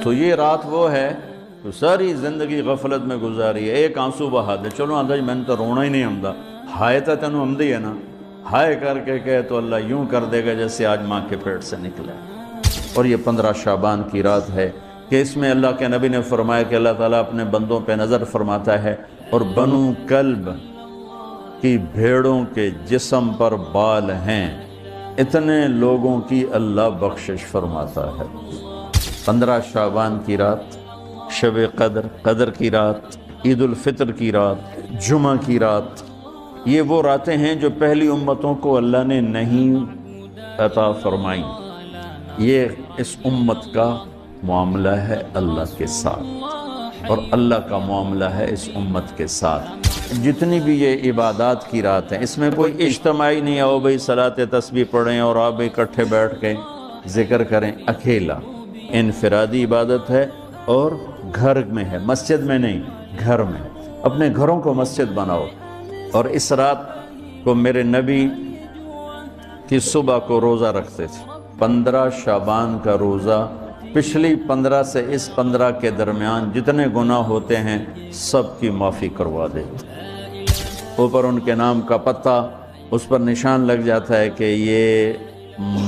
تو یہ رات وہ ہے تو ساری زندگی غفلت میں گزاری ہے، ایک آنسو بہا دے، چلو آدھا جی میں نے تو رونا ہی نہیں آمدا، ہائے تا تینوں آمدی ہے نا، ہائے کر کے کہے تو اللہ یوں کر دے گا جیسے آج ماں کے پیٹ سے نکلا ہے۔ اور یہ 15 شعبان کی رات ہے کہ اس میں اللہ کے نبی نے فرمایا کہ اللہ تعالیٰ اپنے بندوں پہ نظر فرماتا ہے اور بنو کلب کی بھیڑوں کے جسم پر بال ہیں، اتنے لوگوں کی اللہ بخشش فرماتا ہے۔ 15 شعبان کی رات، شب قدر کی رات، عید الفطر کی رات، جمعہ کی رات، یہ وہ راتیں ہیں جو پہلی امتوں کو اللہ نے نہیں عطا فرمائیں۔ یہ اس امت کا معاملہ ہے اللہ کے ساتھ اور اللہ کا معاملہ ہے اس امت کے ساتھ۔ جتنی بھی یہ عبادات کی رات ہیں اس میں کوئی اجتماعی نہیں آؤ بھئی صلاۃ تسبیح پڑھیں اور آپ اکٹھے بیٹھ کے ذکر کریں، اکیلا انفرادی عبادت ہے اور گھر میں ہے، مسجد میں نہیں، گھر میں۔ اپنے گھروں کو مسجد بناؤ۔ اور اس رات کو میرے نبی کی صبح کو روزہ رکھتے تھے، 15 شعبان کا روزہ، پچھلی 15 سے اس 15 کے درمیان جتنے گناہ ہوتے ہیں سب کی معافی کروا دے۔ اوپر ان کے نام کا پتہ، اس پر نشان لگ جاتا ہے کہ یہ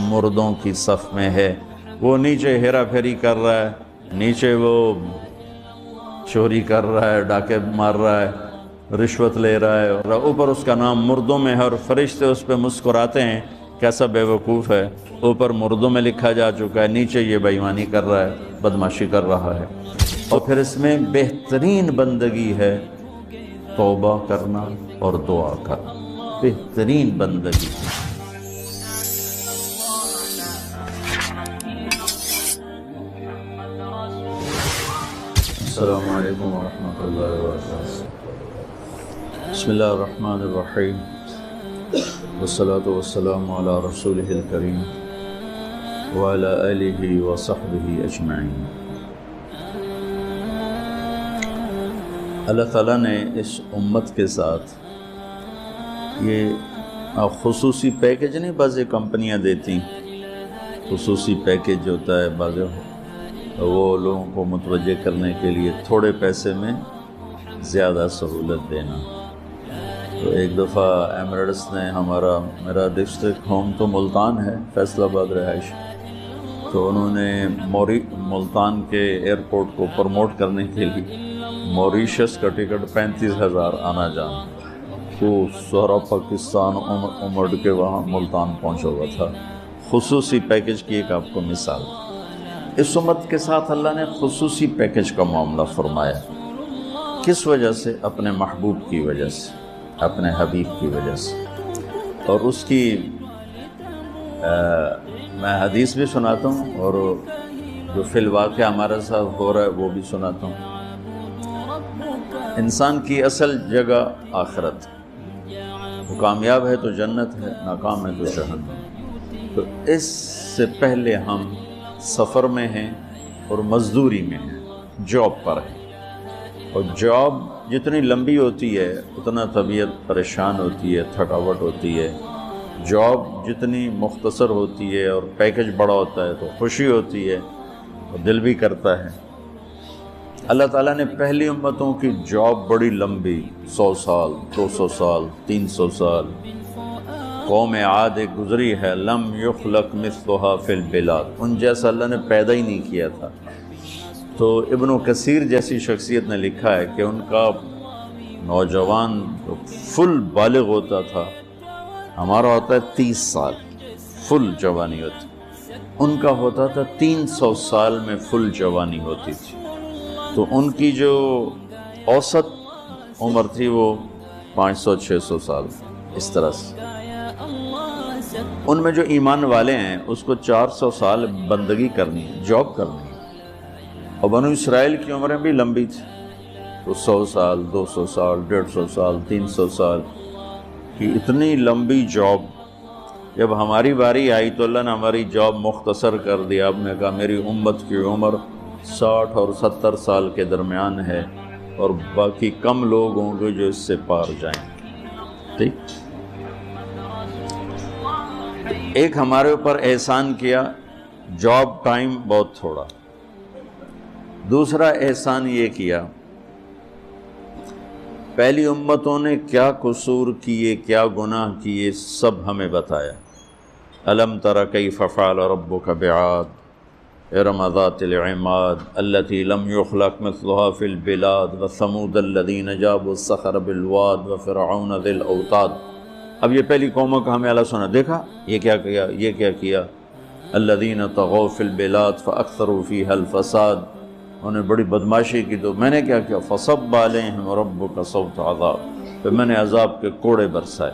مردوں کی صف میں ہے۔ وہ نیچے ہیرا پھیری کر رہا ہے، نیچے وہ چوری کر رہا ہے، ڈاکے مار رہا ہے، رشوت لے رہا ہے، اور اوپر اس کا نام مردوں میں ہے اور فرشتے اس پہ مسکراتے ہیں، کیسا بے وقوف ہے، اوپر مردوں میں لکھا جا چکا ہے، نیچے یہ بے ایمانی کر رہا ہے، بدماشی کر رہا ہے۔ اور پھر اس میں بہترین بندگی ہے توبہ کرنا اور دعا کرنا، بہترین بندگی۔ السلام علیکم ورحمۃ اللہ وبرکاتہ۔ بسم اللہ الرحمن الرحیم، والصلاة والسلام علی رسولہ الکریم وعلی آلہ وصحبہ اجمعین۔ اللہ تعالیٰ نے اس امت کے ساتھ یہ خصوصی پیکج نہیں، بعض کمپنیاں دیتی خصوصی پیکج ہوتا ہے، بعض وہ لوگوں کو متوجہ کرنے کے لیے تھوڑے پیسے میں زیادہ سہولت دینا۔ تو ایک دفعہ ایمریٹس نے میرا ڈسٹرکٹ ہوم تو ملتان ہے، فیصل آباد رہائش، تو انہوں نے ملتان کے ایئرپورٹ کو پروموٹ کرنے کے لیے موریشس کا ٹکٹ 35,000 آنا جانا، تو سارا پاکستان امڑ کے وہاں ملتان پہنچا ہوا تھا۔ خصوصی پیکج کی ایک آپ کو مثال، اس امت کے ساتھ اللہ نے خصوصی پیکج کا معاملہ فرمایا۔ کس وجہ سے؟ اپنے محبوب کی وجہ سے، اپنے حبیب کی وجہ سے۔ اور اس کی میں حدیث بھی سناتا ہوں اور جو فی الواقع ہمارے ساتھ ہو رہا ہے وہ بھی سناتا ہوں۔ انسان کی اصل جگہ آخرت، وہ کامیاب ہے تو جنت ہے، ناکام ہے تو جہنم۔ تو اس سے پہلے ہم سفر میں ہیں اور مزدوری میں ہیں، جاب پر ہیں، اور جاب جتنی لمبی ہوتی ہے اتنا طبیعت پریشان ہوتی ہے، تھکاوٹ ہوتی ہے۔ جاب جتنی مختصر ہوتی ہے اور پیکج بڑا ہوتا ہے تو خوشی ہوتی ہے اور دل بھی کرتا ہے۔ اللہ تعالیٰ نے پہلی امتوں کی جاب بڑی لمبی، 100 سال، 200 سال، 300 سال۔ قوم عاد ایک گزری ہے، لم یخلق مثلها فی البلاد، ان جیسا اللہ نے پیدا ہی نہیں کیا تھا۔ تو ابن کثیر جیسی شخصیت نے لکھا ہے کہ ان کا نوجوان فل بالغ ہوتا تھا، ہمارا ہوتا ہے 30 سال فل جوانی ہوتی، ان کا ہوتا تھا 300 سال میں فل جوانی ہوتی تھی۔ تو ان کی جو اوسط عمر تھی وہ 500-600 سال، اس طرح سے۔ ان میں جو ایمان والے ہیں اس کو 400 سال بندگی کرنی ہے، جاب کرنی ہے۔ اور بنو اسرائیل کی عمریں بھی لمبی تھی، تو 100 سال، 200 سال، 150 سال، 300 سال کی اتنی لمبی جاب۔ جب ہماری باری آئی تو اللہ نے ہماری جاب مختصر کر دیا۔ آپ نے کہا میری امت کی عمر 60 اور 70 سال کے درمیان ہے اور باقی کم لوگ ہوں گے جو اس سے پار جائیں۔ ٹھیک، ایک ہمارے اوپر احسان کیا، جاب ٹائم بہت تھوڑا، دوسرا احسان یہ کیا، پہلی امتوں نے کیا قصور کیے، کیا گناہ کیے، سب ہمیں بتایا۔ الم تر کیف فعل ربک بعاد ارم ذات العماد التي لم يخلق مثلها في البلاد وثمود الذين جابوا الصخر بالواد وفرعون ذي الاوتاد۔ اب یہ پہلی قوموں کا ہمیں اللہ سنا، دیکھا یہ کیا کیا، یہ کیا کیا، الذين طغوا في البلاد فاكثروا فيها الفساد، انہوں نے بڑی بدماشی کی، تو میں نے کیا کیا، فصب علیہم ربک صوت عذاب، پھر میں نے عذاب کے کوڑے برسائے۔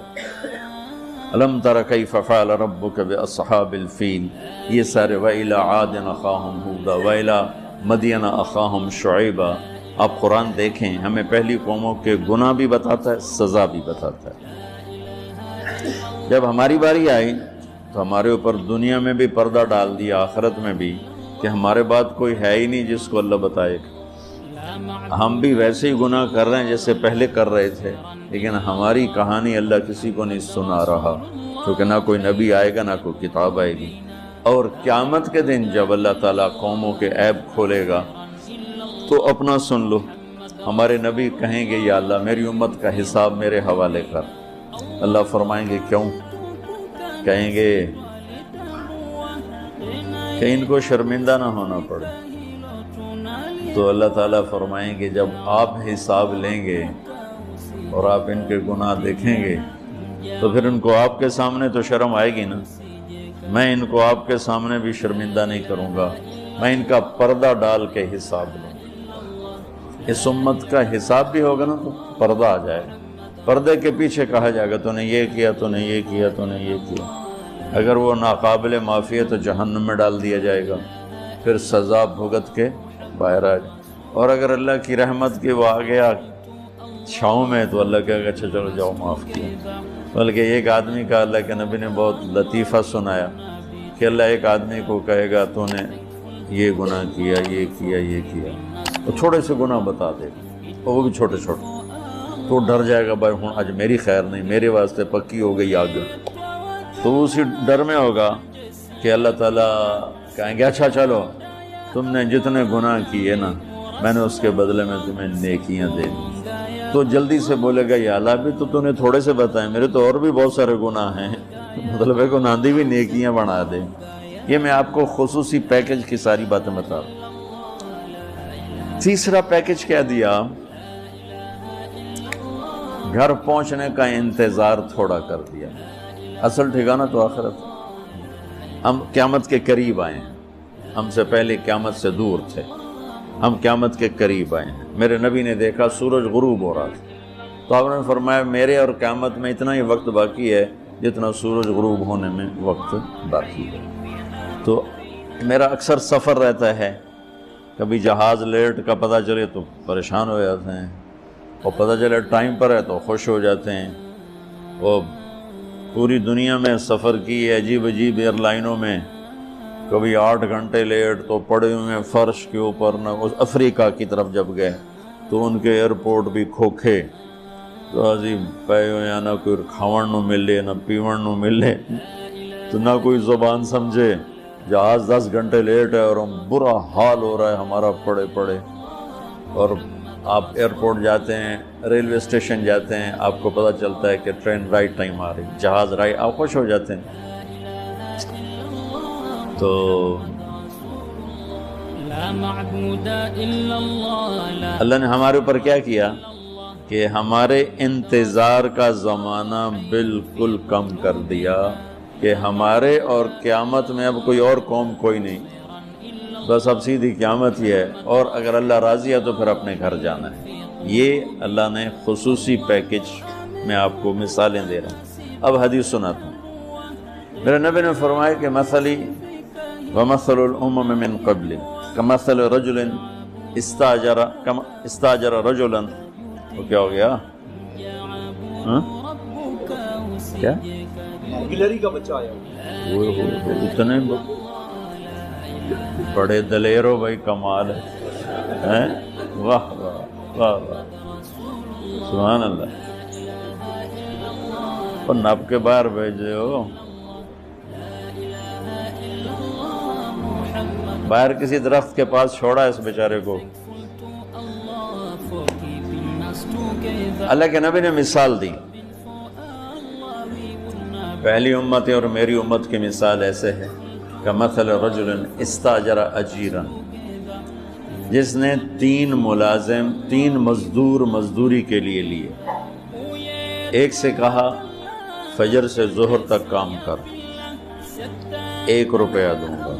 الم تر کیف فعل ربک باصحاب الفیل، یہ سارے وَإِلَىٰ عَادٍ أَخَاهُمْ هُودًا وَإِلَىٰ مَدْيَنَ أَخَاهُمْ شُعَيْبًا۔ آپ قرآن دیکھیں، ہمیں پہلی قوموں کے گناہ بھی بتاتا ہے، سزا بھی بتاتا ہے۔ جب ہماری باری آئی تو ہمارے اوپر دنیا میں بھی پردہ ڈال دیا، آخرت میں بھی، کہ ہمارے بعد کوئی ہے ہی نہیں جس کو اللہ بتائے گا۔ ہم بھی ویسے ہی گناہ کر رہے ہیں جیسے پہلے کر رہے تھے، لیکن ہماری کہانی اللہ کسی کو نہیں سنا رہا، کیونکہ نہ کوئی نبی آئے گا، نہ کوئی کتاب آئے گی۔ اور قیامت کے دن جب اللہ تعالیٰ قوموں کے عیب کھولے گا تو اپنا سن لو، ہمارے نبی کہیں گے یا اللہ میری امت کا حساب میرے حوالے کر۔ اللہ فرمائیں گے کیوں؟ کہیں گے کہ ان کو شرمندہ نہ ہونا پڑے۔ تو اللہ تعالیٰ فرمائیں گے جب آپ حساب لیں گے اور آپ ان کے گناہ دیکھیں گے تو پھر ان کو آپ کے سامنے تو شرم آئے گی نا، میں ان کو آپ کے سامنے بھی شرمندہ نہیں کروں گا، میں ان کا پردہ ڈال کے حساب لوں گا۔ اس امت کا حساب بھی ہوگا نا تو پردہ آ جائے گا، پردے کے پیچھے کہا جائے گا تو نے یہ کیا، تو نے یہ کیا، تو نے یہ کیا۔ اگر وہ ناقابل معافی ہے تو جہنم میں ڈال دیا جائے گا، پھر سزا بھگت کے باہر آ جائے۔ اور اگر اللہ کی رحمت کے وہ آ گیا چھاؤں میں تو اللہ کہے گا اچھا چلو جاؤ معاف کیا۔ بلکہ ایک آدمی کا اللہ کے نبی نے بہت لطیفہ سنایا کہ اللہ ایک آدمی کو کہے گا تو نے یہ گناہ کیا، یہ کیا، یہ کیا، تو چھوٹے سے گناہ بتا دے گا، وہ بھی چھوٹے چھوٹے، تو ڈر جائے گا بھائی ہوں آج میری خیر نہیں، میرے واسطے پکی ہو گئی آگ۔ تو اسی ڈر میں ہوگا کہ اللہ تعالیٰ کہیں گے اچھا چلو تم نے جتنے گناہ کیے نا میں نے اس کے بدلے میں تمہیں نیکیاں دے دی۔ تو جلدی سے بولے گا یا اللہ بھی تو نے تھوڑے سے بتائے، میرے تو اور بھی بہت سارے گناہ ہیں، مطلب ہے کو ناندی بھی نیکیاں بنا دے۔ یہ میں آپ کو خصوصی پیکج کی ساری باتیں بتا رہا ہوں۔ تیسرا پیکج کیا دیا؟ گھر پہنچنے کا انتظار تھوڑا کر دیا۔ اصل ٹھکانہ تو آخرت، ہم قیامت کے قریب آئے ہیں، ہم سے پہلے قیامت سے دور تھے، ہم قیامت کے قریب آئے ہیں۔ میرے نبی نے دیکھا سورج غروب ہو رہا تھا، تو آپ نے فرمایا میرے اور قیامت میں اتنا ہی وقت باقی ہے جتنا سورج غروب ہونے میں وقت باقی ہے۔ تو میرا اکثر سفر رہتا ہے، کبھی جہاز لیٹ کا پتہ چلے تو پریشان ہو جاتے ہیں، اور پتہ چلے ٹائم پر ہے تو خوش ہو جاتے ہیں۔ وہ پوری دنیا میں سفر کی عجیب عجیب ایئر لائنوں میں، کبھی 8 گھنٹے لیٹ تو پڑے ہوئے فرش کے اوپر، نہ اس افریقہ کی طرف جب گئے تو ان کے ایئرپورٹ بھی کھوکھے، تو عظیم پے ہوئے، نہ کوئی کھاون نو ملے نہ پیون نو ملے، تو نہ کوئی زبان سمجھے، جہاز 10 گھنٹے لیٹ ہے اور ہم برا حال ہو رہا ہے ہمارا پڑے پڑے۔ اور آپ ایئرپورٹ جاتے ہیں، ریلوے اسٹیشن جاتے ہیں، آپ کو پتہ چلتا ہے کہ ٹرین رائٹ ٹائم آ رہی، جہاز رائٹ، آپ خوش ہو جاتے ہیں۔ تو اللہ نے ہمارے اوپر کیا کیا کہ ہمارے انتظار کا زمانہ بالکل کم کر دیا، کہ ہمارے اور قیامت میں اب کوئی اور قوم کوئی نہیں، بس اب سیدھی قیامت ہی ہے، اور اگر اللہ راضی ہے تو پھر اپنے گھر جانا ہے۔ یہ اللہ نے خصوصی پیکج میں آپ کو مثالیں دے رہا ہوں۔ اب حدیث سناتا ہوں۔ میرے نبی نے فرمایا کہ مثلی ومثل الامم من قبل کمثل رجل استاجر رجلا، وہ کیا ہو گیا؟ کیا گلری کا بچہ آیا، اتنے بڑے دلیر ہو بھائی، کمال ہے، واہ واہ واہ واہ، سبحان اللہ۔ اور نب کے باہر بھیجے ہو، باہر کسی درخت کے پاس چھوڑا اس بیچارے کو. اللہ کے نبی نے مثال دی. پہلی امت اور میری امت کی مثال ایسے ہے کہ مثل رجل استاجر اجیرا، جس نے 3 ملازم 3 مزدور مزدوری کے لیے لیے. ایک سے کہا فجر سے ظہر تک کام کر، 1 روپیہ دوں گا.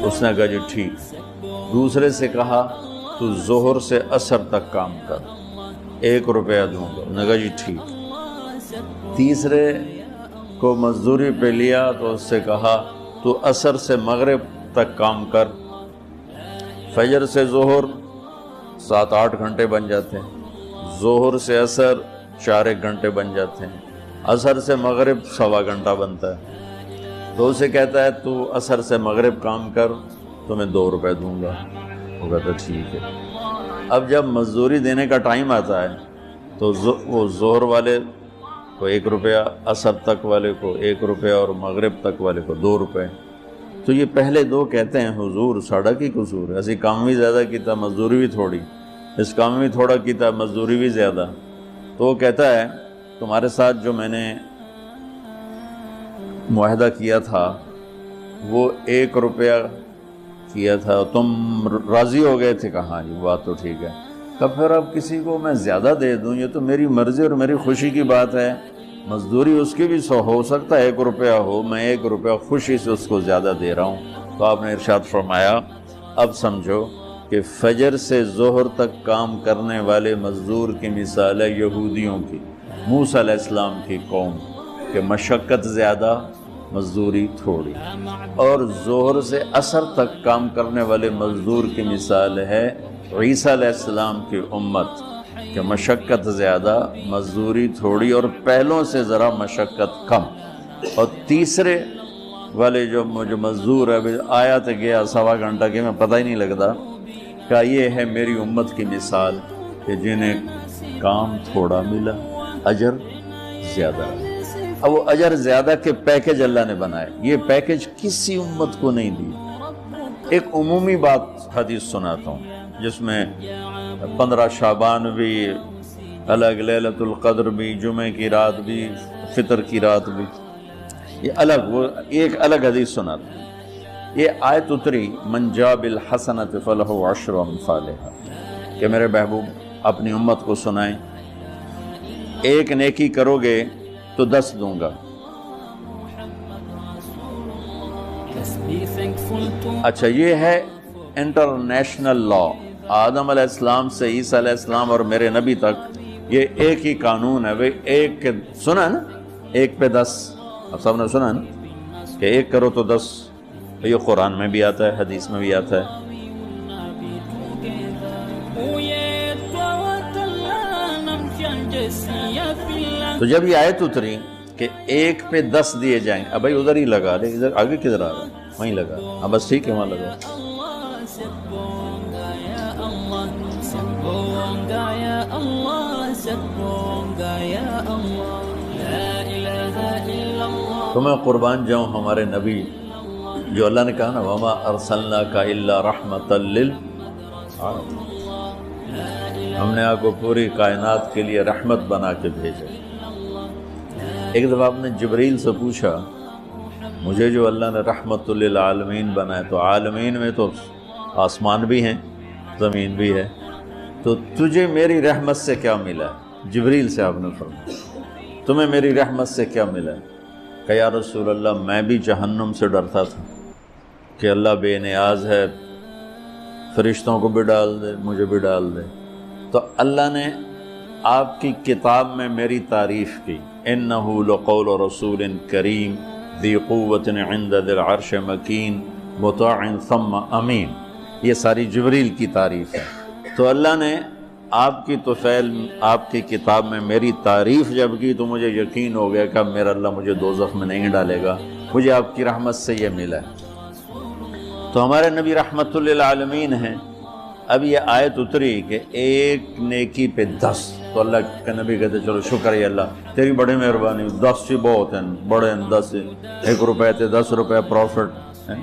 اس نے کہا جی ٹھیک. دوسرے سے کہا تو ظہر سے عصر تک کام کر، 1 روپیہ دوں گا. اس نے کہا جی ٹھیک. تیسرے کو مزدوری پہ لیا تو اس سے کہا تو عصر سے مغرب تک کام کر. فجر سے ظہر 7-8 گھنٹے بن جاتے ہیں، ظہر سے عصر 4-1 گھنٹے بن جاتے ہیں، عصر سے مغرب 1.25 گھنٹہ بنتا ہے. تو اسے کہتا ہے تو عصر سے مغرب کام کر، تو میں 2 روپے دوں گا. وہ کہتا ہے ٹھیک ہے. اب جب مزدوری دینے کا ٹائم آتا ہے تو وہ ظہر والے کو 1 روپیہ، عصر تک والے کو 1 روپیہ اور مغرب تک والے کو 2 روپے. تو یہ پہلے 2 کہتے ہیں حضور ساڑا کی قصور ہے، اسی کام بھی زیادہ کیتا مزدوری بھی تھوڑی، اس کام بھی تھوڑا کیتا مزدوری بھی زیادہ. تو وہ کہتا ہے تمہارے ساتھ جو میں نے معاہدہ کیا تھا وہ 1 روپیہ کیا تھا، تم راضی ہو گئے تھے. کہا جی بات تو ٹھیک ہے. تب پھر اب کسی کو میں زیادہ دے دوں یہ تو میری مرضی اور میری خوشی کی بات ہے. مزدوری اس کی بھی 100 ہو سکتا ہے 1 روپیہ ہو، میں 1 روپیہ خوشی سے اس کو زیادہ دے رہا ہوں. تو آپ نے ارشاد فرمایا اب سمجھو کہ فجر سے ظہر تک کام کرنے والے مزدور کی مثال ہے یہودیوں کی، موسیٰ علیہ السلام کی قوم، کہ مشقت زیادہ مزدوری تھوڑی. اور ظہر سے عصر تک کام کرنے والے مزدور کی مثال ہے عیسیٰ علیہ السلام کی امت، کہ مشقت زیادہ مزدوری تھوڑی اور پہلوں سے ذرا مشقت کم. اور تیسرے والے جو مزدور ہے آیا تو گیا 1.25 گھنٹہ کے میں پتہ ہی نہیں لگتا، کہ یہ ہے میری امت کی مثال کہ جنہیں کام تھوڑا ملا اجر زیادہ. اب وہ اجر زیادہ کے پیکج اللہ نے بنائے، یہ پیکج کسی امت کو نہیں دی. ایک عمومی بات حدیث سناتا ہوں جس میں 15 شعبان بھی الگ، لیلۃ القدر بھی، جمعہ کی رات بھی، فطر کی رات بھی، یہ الگ، وہ ایک الگ حدیث سناتا ہوں. یہ آیت اتری من جاء بالحسنۃ فلہ 10 امثالھا، کہ میرے محبوب اپنی امت کو سنائیں 1 نیکی کرو گے تو 10 دوں گا. اچھا یہ ہے انٹرنیشنل لا، آدم علیہ السلام سے عیسیٰ علیہ السلام اور میرے نبی تک یہ ایک ہی قانون ہے. بھئی 1 کے سنا نا، 1 پہ 10، اب سب نے سنا نا کہ 1 کرو تو 10. یہ قرآن میں بھی آتا ہے، حدیث میں بھی آتا ہے. تو جب یہ آیت اتری کہ 1 پہ 10 دیے جائیں، اب بھائی ادھر ہی لگا لے، ادھر آگے کدھر آ رہا ہے، وہیں لگا. اب بس ٹھیک ہے وہاں لگا. تو میں قربان جاؤں ہمارے نبی جو اللہ نے کہا نا وما ارسلناک الا رحمۃ للعالمین، ہم نے آپ کو پوری کائنات کے لیے رحمت بنا کے بھیجا. ایک دفعہ آپ نے جبریل سے پوچھا مجھے جو اللہ نے رحمت للعالمین بنایا، تو عالمین میں تو آسمان بھی ہیں زمین بھی ہے، تو تجھے میری رحمت سے کیا ملا؟ جبریل سے آپ نے فرمایا تمہیں میری رحمت سے کیا ملا؟ کہ یا رسول اللہ میں بھی جہنم سے ڈرتا تھا کہ اللہ بے نیاز ہے، فرشتوں کو بھی ڈال دے مجھے بھی ڈال دے. تو اللہ نے آپ کی کتاب میں میری تعریف کی، انہ لقول رسول کریم ذی قوت عند ذی العرش مکین مطاع ثم امین. یہ ساری جبریل کی تعریف ہے. تو اللہ نے آپ کی طفیل آپ کی کتاب میں میری تعریف جب کی تو مجھے یقین ہو گیا کہ اب میرا اللہ مجھے دوزخ میں نہیں ڈالے گا، مجھے آپ کی رحمت سے یہ ملا ہے. تو ہمارے نبی رحمت للعالمین ہیں. اب یہ آیت اتری کہ 1 نیکی پہ 10، تو اللہ کے نبی کہتے چلو شکر ہے اللہ تیری بڑی مہربانی، 10 سے بہت ہیں، بڑے ہیں 10، 1 روپے تھے 10 روپے پروفٹ ہیں.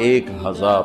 1000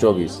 24,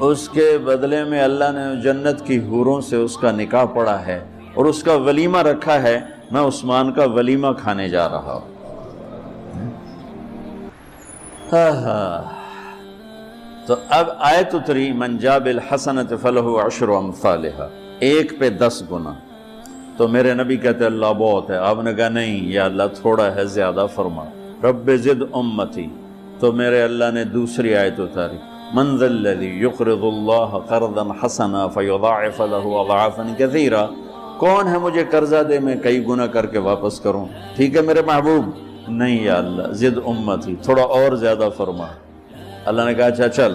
اس کے بدلے میں اللہ نے جنت کی حوروں سے اس کا نکاح پڑھا ہے اور اس کا ولیمہ رکھا ہے، میں عثمان کا ولیمہ کھانے جا رہا ہوں۔ تو اب آیت اتری من جاء بالحسنۃ فلہ عشر امثالھا، 1 پہ 10 گنا۔ تو میرے نبی کہتے اللہ بہت ہے، آپ نے کہا نہیں یا اللہ تھوڑا ہے، زیادہ فرما، رب زد امتی۔ تو میرے اللہ نے دوسری آیت اتاری من ذا الذی یقرض اللہ قرضا حسنا فیضاعف له اضعافا کثیرا، کون ہے مجھے قرضہ دے میں کئی گنا کر کے واپس کروں؟ ٹھیک ہے میرے محبوب، نہیں یا اللہ زد امتی، تھوڑا اور زیادہ فرما۔ اللہ نے کہا اچھا چل،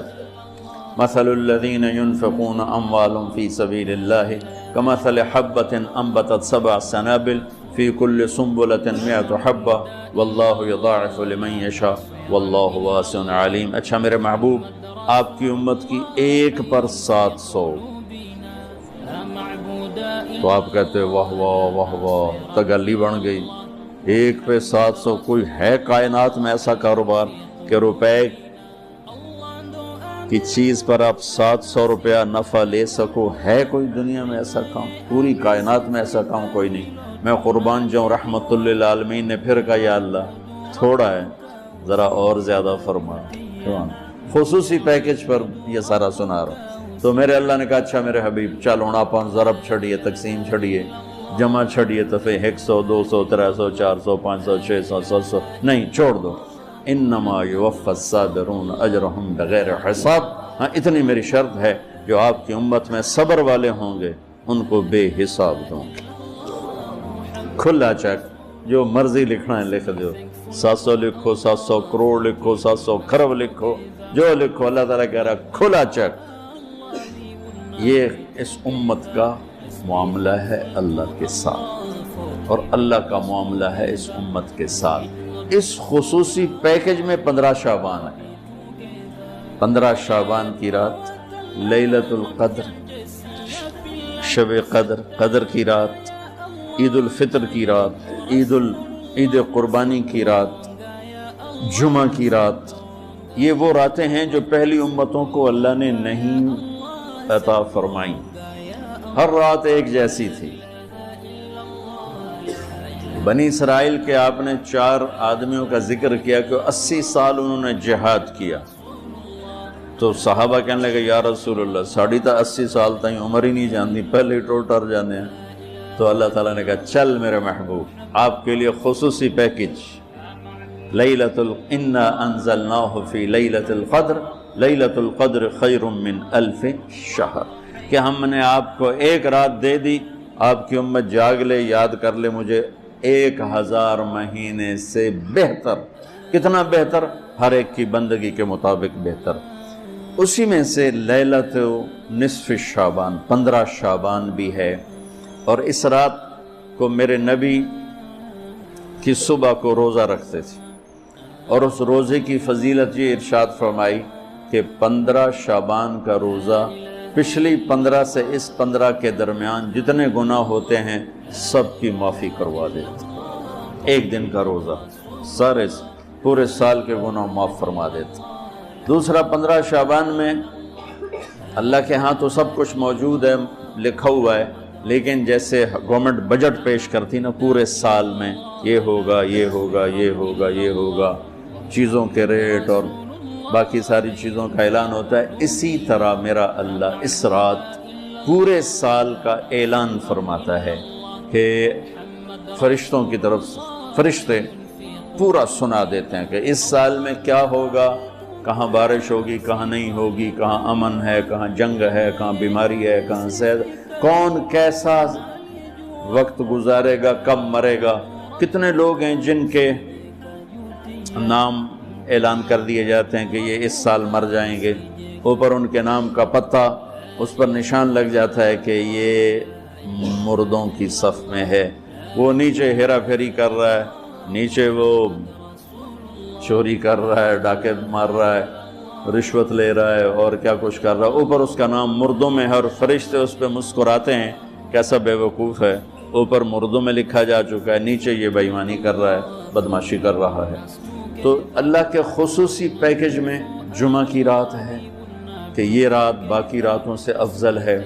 مثل الذین ينفقون اموالهم فی سبیل اللہ کمثل حبۃ انبتت 7 سنابل فی کل سنبلۃ 100 حبۃ واللہ یضاعف لمن یشاء واللہ واسع علیم۔ اچھا میرے محبوب، آپ کی امت کی 1 پر 700، تو آپ کہتے واہ واہ واہ واہ، تگلی بن گئی، 1 پہ 700۔ کوئی ہے کائنات میں ایسا کاروبار کہ روپے کی چیز پر آپ 700 روپیہ نفع لے سکو؟ ہے کوئی دنیا میں ایسا کام؟ پوری کائنات میں ایسا کام کوئی نہیں۔ میں قربان جاؤں، رحمت للعالمین نے پھر کہا یا اللہ تھوڑا ہے، ذرا اور زیادہ فرما۔ خصوصی پیکج پر یہ سارا سنا رہا ہوں۔ تو میرے اللہ نے کہا اچھا میرے حبیب چل ہونا پان ضرب چھڑیے، تقسیم چھڑیے، جمع چھڑیے، دفعہ 100 200 300 400 500 600 700 نہیں، چھوڑ دو۔ انما یوفی الصابرون اجرہم بغیر حساب، ہاں اتنی میری شرط ہے، جو آپ کی امت میں صبر والے ہوں گے ان کو بے حساب دوں گے۔ کھلا چیک، جو مرضی لکھنا ہے لکھ دو، 700 لکھو، 700 کروڑ لکھو، 700 کھرب لکھو، جو لکھو، اللہ تعالیٰ کہہ رہا کھلا چیک۔ یہ اس امت کا معاملہ ہے اللہ کے ساتھ، اور اللہ کا معاملہ ہے اس امت کے ساتھ۔ اس خصوصی پیکج میں 15 شعبان ہے۔ 15 شعبان کی رات لیلۃ القدر، شب قدر، قدر کی رات، عید الفطر کی رات، عید قربانی کی رات، جمعہ کی رات، یہ وہ راتیں ہیں جو پہلی امتوں کو اللہ نے نہیں عطا فرمائیں۔ ہر رات ایک جیسی تھی۔ بنی اسرائیل کے آپ نے 4 آدمیوں کا ذکر کیا کہ 80 سال انہوں نے جہاد کیا، تو صحابہ کہنے لگے یا رسول اللہ ساڑھی تا 80 سال تائیں عمر ہی نہیں جاندی، پہلے ہی ٹوٹر جانے ہیں۔ تو اللہ تعالیٰ نے کہا چل میرے محبوب، آپ کے لیے خصوصی پیکج، انا انزلناہ فی لیلۃ القدر، لیلۃ القدر خیر من 1000 شہر، کہ ہم نے آپ کو 1 رات دے دی، آپ کی امت جاگ لے، یاد کر لے مجھے، 1000 مہینے سے بہتر۔ کتنا بہتر؟ ہر ایک کی بندگی کے مطابق بہتر۔ اسی میں سے لیلۃ نصف شعبان، 15 شعبان بھی ہے، اور اس رات کو میرے نبی کی صبح کو روزہ رکھتے تھے، اور اس روزے کی فضیلت یہ ارشاد فرمائی کہ 15 شعبان کا روزہ پچھلی 15 سے اس 15 کے درمیان جتنے گناہ ہوتے ہیں سب کی معافی کروا دیتے۔ 1 دن کا روزہ سارے پورے سال کے گناہ معاف فرما دیتے۔ دوسرا 15 شعبان میں اللہ کے ہاں تو سب کچھ موجود ہے، لکھا ہوا ہے، لیکن جیسے گورنمنٹ بجٹ پیش کرتی نا پورے سال میں، یہ ہوگا یہ ہوگا یہ ہوگا یہ ہوگا، چیزوں کے ریٹ اور باقی ساری چیزوں کا اعلان ہوتا ہے، اسی طرح میرا اللہ اس رات پورے سال کا اعلان فرماتا ہے کہ فرشتوں کی طرف سے فرشتے پورا سنا دیتے ہیں کہ اس سال میں کیا ہوگا، کہاں بارش ہوگی، کہاں نہیں ہوگی، کہاں امن ہے، کہاں جنگ ہے، کہاں بیماری ہے، کہاں صحت، کون کیسا وقت گزارے گا، کب مرے گا، کتنے لوگ ہیں جن کے نام اعلان کر دیے جاتے ہیں کہ یہ اس سال مر جائیں گے، اوپر ان کے نام کا پتہ اس پر نشان لگ جاتا ہے کہ یہ مردوں کی صف میں ہے۔ وہ نیچے ہیرا پھیری کر رہا ہے، نیچے وہ چوری کر رہا ہے، ڈاکے مار رہا ہے، رشوت لے رہا ہے اور کیا کچھ کر رہا ہے، اوپر اس کا نام مردوں میں ہے، اور فرشتے اس پہ مسکراتے ہیں کیسا بے وقوف ہے، اوپر مردوں میں لکھا جا چکا ہے، نیچے یہ بے ایمانی کر رہا ہے، بدماشی کر رہا ہے۔ تو اللہ کے خصوصی پیکج میں جمعہ کی رات ہے، کہ یہ رات باقی راتوں سے افضل ہے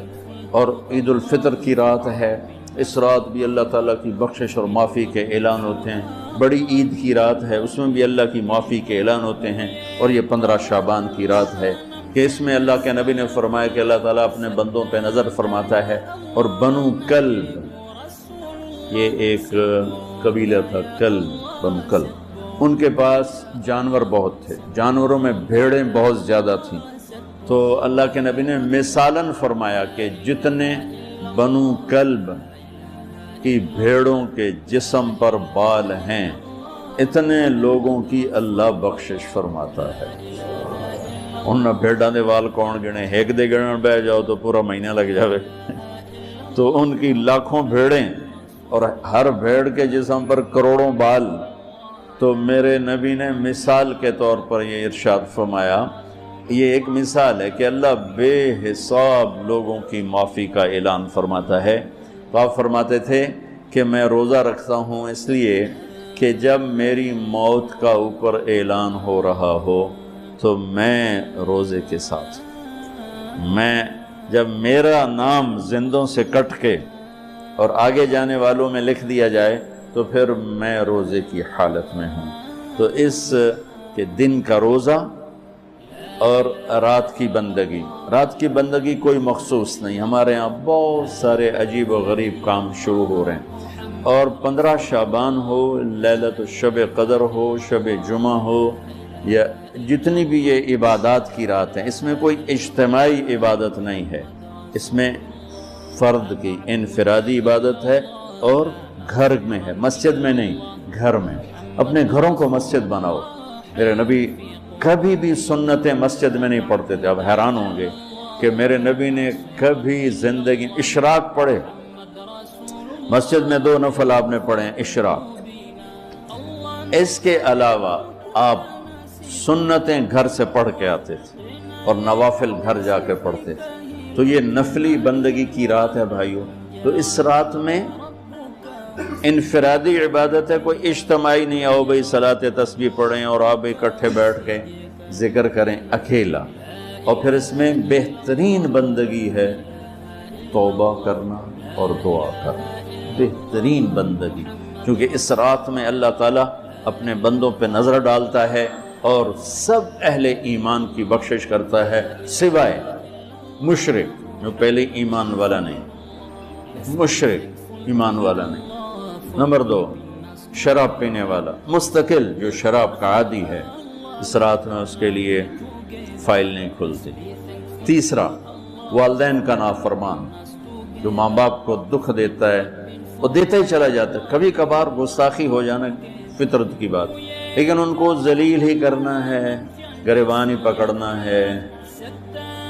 اور عید الفطر کی رات ہے، اس رات بھی اللہ تعالیٰ کی بخشش اور معافی کے اعلان ہوتے ہیں، بڑی عید کی رات ہے، اس میں بھی اللہ کی معافی کے اعلان ہوتے ہیں، اور یہ 15 شعبان کی رات ہے کہ اس میں اللہ کے نبی نے فرمایا کہ اللہ تعالیٰ اپنے بندوں پہ نظر فرماتا ہے، اور بنو کلب، یہ ایک قبیلہ تھا کلب، بنو کلب، ان کے پاس جانور بہت تھے، جانوروں میں بھیڑیں بہت زیادہ تھیں، تو اللہ کے نبی نے مثالاً فرمایا کہ جتنے بنو کلب کی بھیڑوں کے جسم پر بال ہیں اتنے لوگوں کی اللہ بخشش فرماتا ہے۔ ان بھیڑاں دے وال کون گنے، ایک دے گنن بہ جاؤ تو پورا مہینہ لگ جاوے، تو ان کی لاکھوں بھیڑیں اور ہر بھیڑ کے جسم پر کروڑوں بال، تو میرے نبی نے مثال کے طور پر یہ ارشاد فرمایا، یہ ایک مثال ہے کہ اللہ بے حساب لوگوں کی معافی کا اعلان فرماتا ہے۔ تو آپ فرماتے تھے کہ میں روزہ رکھتا ہوں اس لیے کہ جب میری موت کا اوپر اعلان ہو رہا ہو تو میں روزے کے ساتھ، میں جب میرا نام زندوں سے کٹ کے اور آگے جانے والوں میں لکھ دیا جائے تو پھر میں روزے کی حالت میں ہوں۔ تو اس کے دن کا روزہ اور رات کی بندگی، رات کی بندگی کوئی مخصوص نہیں، ہمارے ہاں بہت سارے عجیب و غریب کام شروع ہو رہے ہیں، اور 15 شعبان ہو، لیلۃ الشب قدر ہو، شب جمعہ ہو، یا جتنی بھی یہ عبادات کی رات ہیں، اس میں کوئی اجتماعی عبادت نہیں ہے، اس میں فرد کی انفرادی عبادت ہے اور گھر میں ہے، مسجد میں نہیں، گھر میں۔ اپنے گھروں کو مسجد بناؤ۔ میرے نبی کبھی بھی سنتیں مسجد میں نہیں پڑھتے تھے، اب حیران ہوں گے کہ میرے نبی نے کبھی زندگی اشراق پڑھے، مسجد میں 2 نفل آپ نے پڑھے ہیں اشراق، اس کے علاوہ آپ سنتیں گھر سے پڑھ کے آتے تھے اور نوافل گھر جا کے پڑھتے تھے۔ تو یہ نفلی بندگی کی رات ہے بھائیو، تو اس رات میں انفرادی عبادت ہے، کوئی اجتماعی نہیں، آؤ بھئی صلاۃ تسبیح پڑھیں اور آپ اکٹھے بیٹھ کے ذکر کریں، اکیلا۔ اور پھر اس میں بہترین بندگی ہے توبہ کرنا اور دعا کرنا، بہترین بندگی، کیونکہ اس رات میں اللہ تعالیٰ اپنے بندوں پہ نظر ڈالتا ہے اور سب اہل ایمان کی بخشش کرتا ہے، سوائے مشرک جو پہلے ایمان والا نہیں، مشرک ایمان والا نہیں۔ نمبر 2، شراب پینے والا، مستقل جو شراب کا عادی ہے، اس رات میں اس کے لیے فائل نہیں کھلتی۔ تیسرا، والدین کا نافرمان، جو ماں باپ کو دکھ دیتا ہے، وہ دیتا ہی چلا جاتا ہے، کبھی کبھار گستاخی ہو جانا فطرت کی بات، لیکن ان کو ذلیل ہی کرنا ہے، گریبان ہی پکڑنا ہے،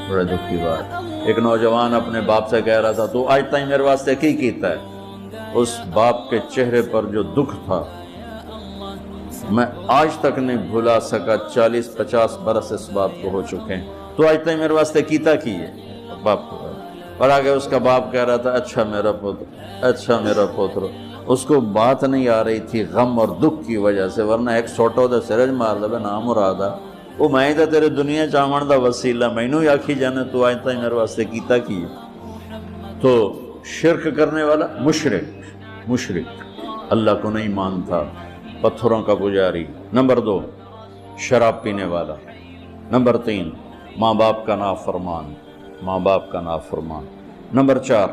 بڑے دکھ کی بات۔ ایک نوجوان اپنے باپ سے کہہ رہا تھا تو آج تک میرے واسطے کی کیتا ہے، اس باپ کے چہرے پر جو دکھ تھا میں آج تک نہیں بھلا سکا، 40-50 برس اس بات کو ہو چکے ہیں، تو آج تک میرے واسطے کیتا کی ہے باپ کو۔ اور آگے اس کا باپ کہہ رہا تھا اچھا میرا پوتر، اچھا میرا پوتر، اس کو بات نہیں آ رہی تھی غم اور دکھ کی وجہ سے، ورنہ ایک سوٹو دا سرج مار دے نام مرادا، وہ میں تا تیرے دنیا چاہمن دا وسیلہ، مینوں ہی آکھی جانے تو آج تک میرے واسطے کیتا کی ہے۔ تو شرک کرنے والا مشرک اللہ کو نہیں مانتا، پتھروں کا پجاری۔ نمبر 2، شراب پینے والا۔ نمبر 3، ماں باپ کا نافرمان، ماں باپ کا نافرمان۔ نمبر 4،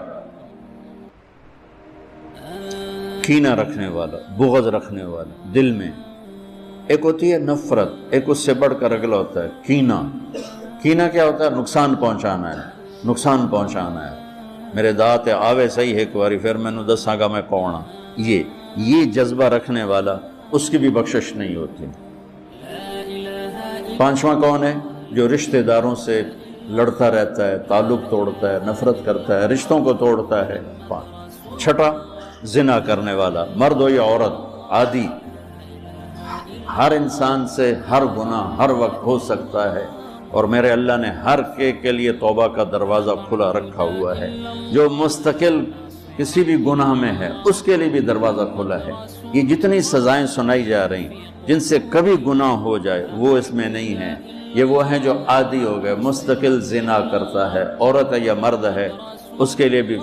کینہ رکھنے والا، بغض رکھنے والا دل میں۔ ایک ہوتی ہے نفرت، ایک اس سے بڑھ کر اگلا ہوتا ہے کینہ۔ کینہ کیا ہوتا ہے؟ نقصان پہنچانا ہے، نقصان پہنچانا ہے، میرے دات آوے صحیح ایک باری پھر میں نے دساں گا میں کون ہاں، یہ جذبہ رکھنے والا، اس کی بھی بخشش نہیں ہوتی۔ 5واں کون ہے؟ جو رشتہ داروں سے لڑتا رہتا ہے، تعلق توڑتا ہے، نفرت کرتا ہے، رشتوں کو توڑتا ہے۔ 6، زنا کرنے والا، مرد ہو یا عورت، عادی، ہر انسان سے ہر گناہ ہر وقت ہو سکتا ہے، اور میرے اللہ نے ہر کے لیے توبہ کا دروازہ کھلا رکھا ہوا ہے۔ جو مستقل کسی بھی گناہ میں ہے اس کے لیے بھی دروازہ کھلا ہے۔ یہ جتنی سزائیں سنائی جا رہی جن سے کبھی گناہ ہو جائے وہ اس میں نہیں ہیں، یہ وہ ہیں جو عادی ہو گئے، مستقل زنا کرتا ہے، عورت ہے یا مرد ہے، اس کے لیے بھی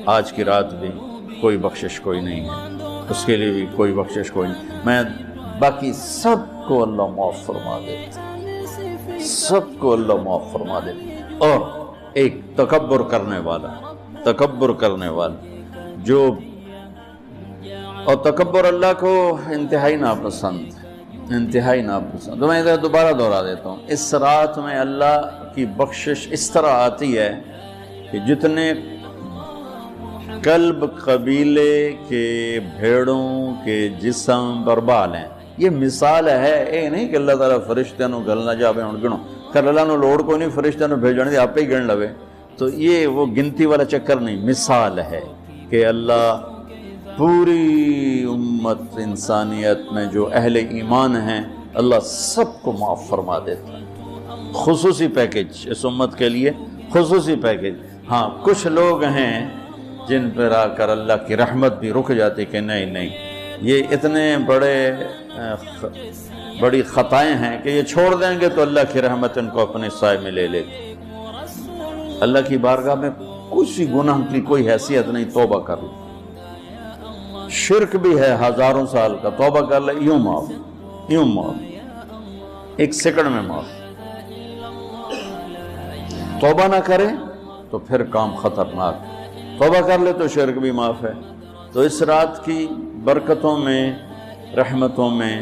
آج کی رات بھی کوئی بخشش کوئی نہیں ہے، اس کے لیے بھی کوئی بخشش کوئی نہیں۔ میں باقی سب کو اللہ معاف فرما دے، سب کو اللہ معاف فرما دے۔ اور ایک تکبر کرنے والا جو، اور تکبر اللہ کو انتہائی ناپسند۔ تو میں دوبارہ دہرا دیتا ہوں، اس رات میں اللہ کی بخشش اس طرح آتی ہے کہ جتنے قلب قبیلے کے بھیڑوں کے جسم پر بال ہیں، یہ مثال ہے، یہ نہیں کہ اللہ تعالیٰ فرشتے نو گلنا جاوے ہن گنو، کر اللہ نو لوڑ کو نہیں فرشتے نو بھیجنے دی، آپ ہی گن لوے، تو یہ وہ گنتی والا چکر نہیں، مثال ہے کہ اللہ پوری امت انسانیت میں جو اہل ایمان ہیں اللہ سب کو معاف فرما دیتا ہے۔ خصوصی پیکج اس امت کے لیے، خصوصی پیکج۔ ہاں کچھ لوگ ہیں جن پر آ کر اللہ کی رحمت بھی رک جاتی کہ نہیں یہ اتنے بڑی خطائیں ہیں کہ یہ چھوڑ دیں گے تو اللہ کی رحمت ان کو اپنے سائے میں لے لے گی۔ اللہ کی بارگاہ میں کسی گناہ کی کوئی حیثیت نہیں، توبہ کر لو، شرک بھی ہے ہزاروں سال کا، توبہ کر لے یوں معاف، ایک سیکنڈ میں معاف۔ توبہ نہ کرے تو پھر کام خطرناک، توبہ کر لے تو شرک بھی معاف ہے۔ تو اس رات کی برکتوں میں، رحمتوں میں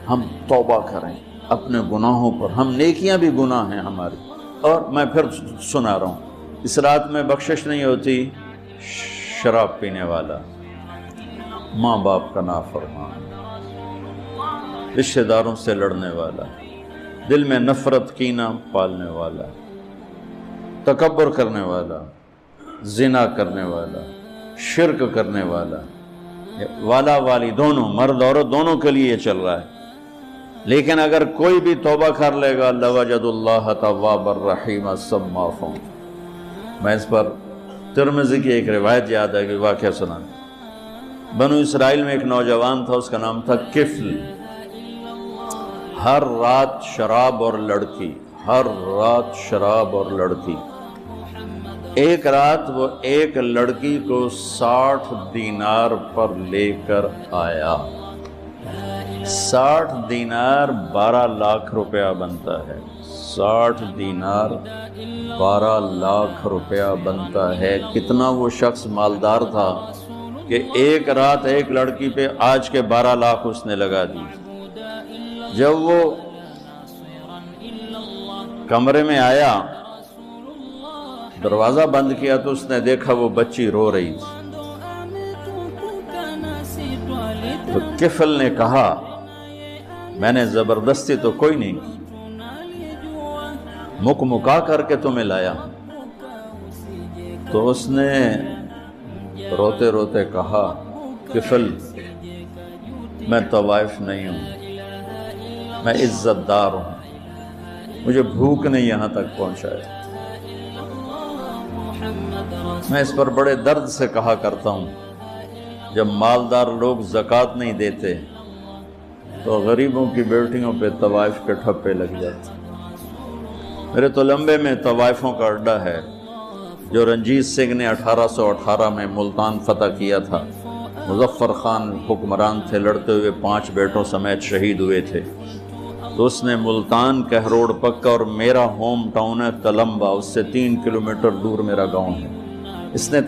ہم توبہ کریں اپنے گناہوں پر، ہم نیکیاں بھی گناہ ہیں ہماری۔ اور میں پھر سنا رہا ہوں، اس رات میں بخشش نہیں ہوتی شراب پینے والا، ماں باپ کا نافرمان، رشتہ داروں سے لڑنے والا، دل میں نفرت کینہ پالنے والا، تکبر کرنے والا، زنا کرنے والا، شرک کرنے والا والی دونوں، مرد عورت دونوں کے لیے یہ چل رہا ہے۔ لیکن اگر کوئی بھی توبہ کر لے گا لوجد اللہ تواب الرحیم، سب معاف ہوں۔ میں اس پر ترمذی کی ایک روایت یاد ہے کہ واقعہ سنا، بنو اسرائیل میں ایک نوجوان تھا، اس کا نام تھا کفل۔ ہر رات شراب اور لڑکی، ایک رات وہ ایک لڑکی کو 60 دینار پر لے کر آیا۔ 60 دینار 12 لاکھ روپیہ بنتا ہے، 60 دینار 12 لاکھ روپیہ بنتا ہے۔ کتنا وہ شخص مالدار تھا کہ ایک رات ایک لڑکی پہ آج کے 12 لاکھ اس نے لگا دی۔ جب وہ کمرے میں آیا، دروازہ بند کیا تو اس نے دیکھا وہ بچی رو رہی تھی۔ تو کفل نے کہا میں نے زبردستی تو کوئی نہیں کی، مکا کر کے تمہیں لایا۔ تو اس نے روتے روتے کہا کفل میں طوائف نہیں ہوں، میں عزت دار ہوں، مجھے بھوک نے یہاں تک پہنچایا۔ میں اس پر بڑے درد سے کہا کرتا ہوں، جب مالدار لوگ زکوٰۃ نہیں دیتے تو غریبوں کی بیٹیوں پہ طوائف کے ٹھپے لگ جاتے۔ میرے تلمبے میں طوائفوں کا اڈا ہے، جو رنجیت سنگھ نے 1818 میں ملتان فتح کیا تھا۔ مظفر خان حکمران تھے، لڑتے ہوئے 5 بیٹوں سمیت شہید ہوئے تھے۔ تو اس نے ملتان، کہروڑ پکا، اور میرا ہوم ٹاؤن ہے تلمبا، اس سے 3 کلومیٹر دور میرا گاؤں ہے۔ اس نے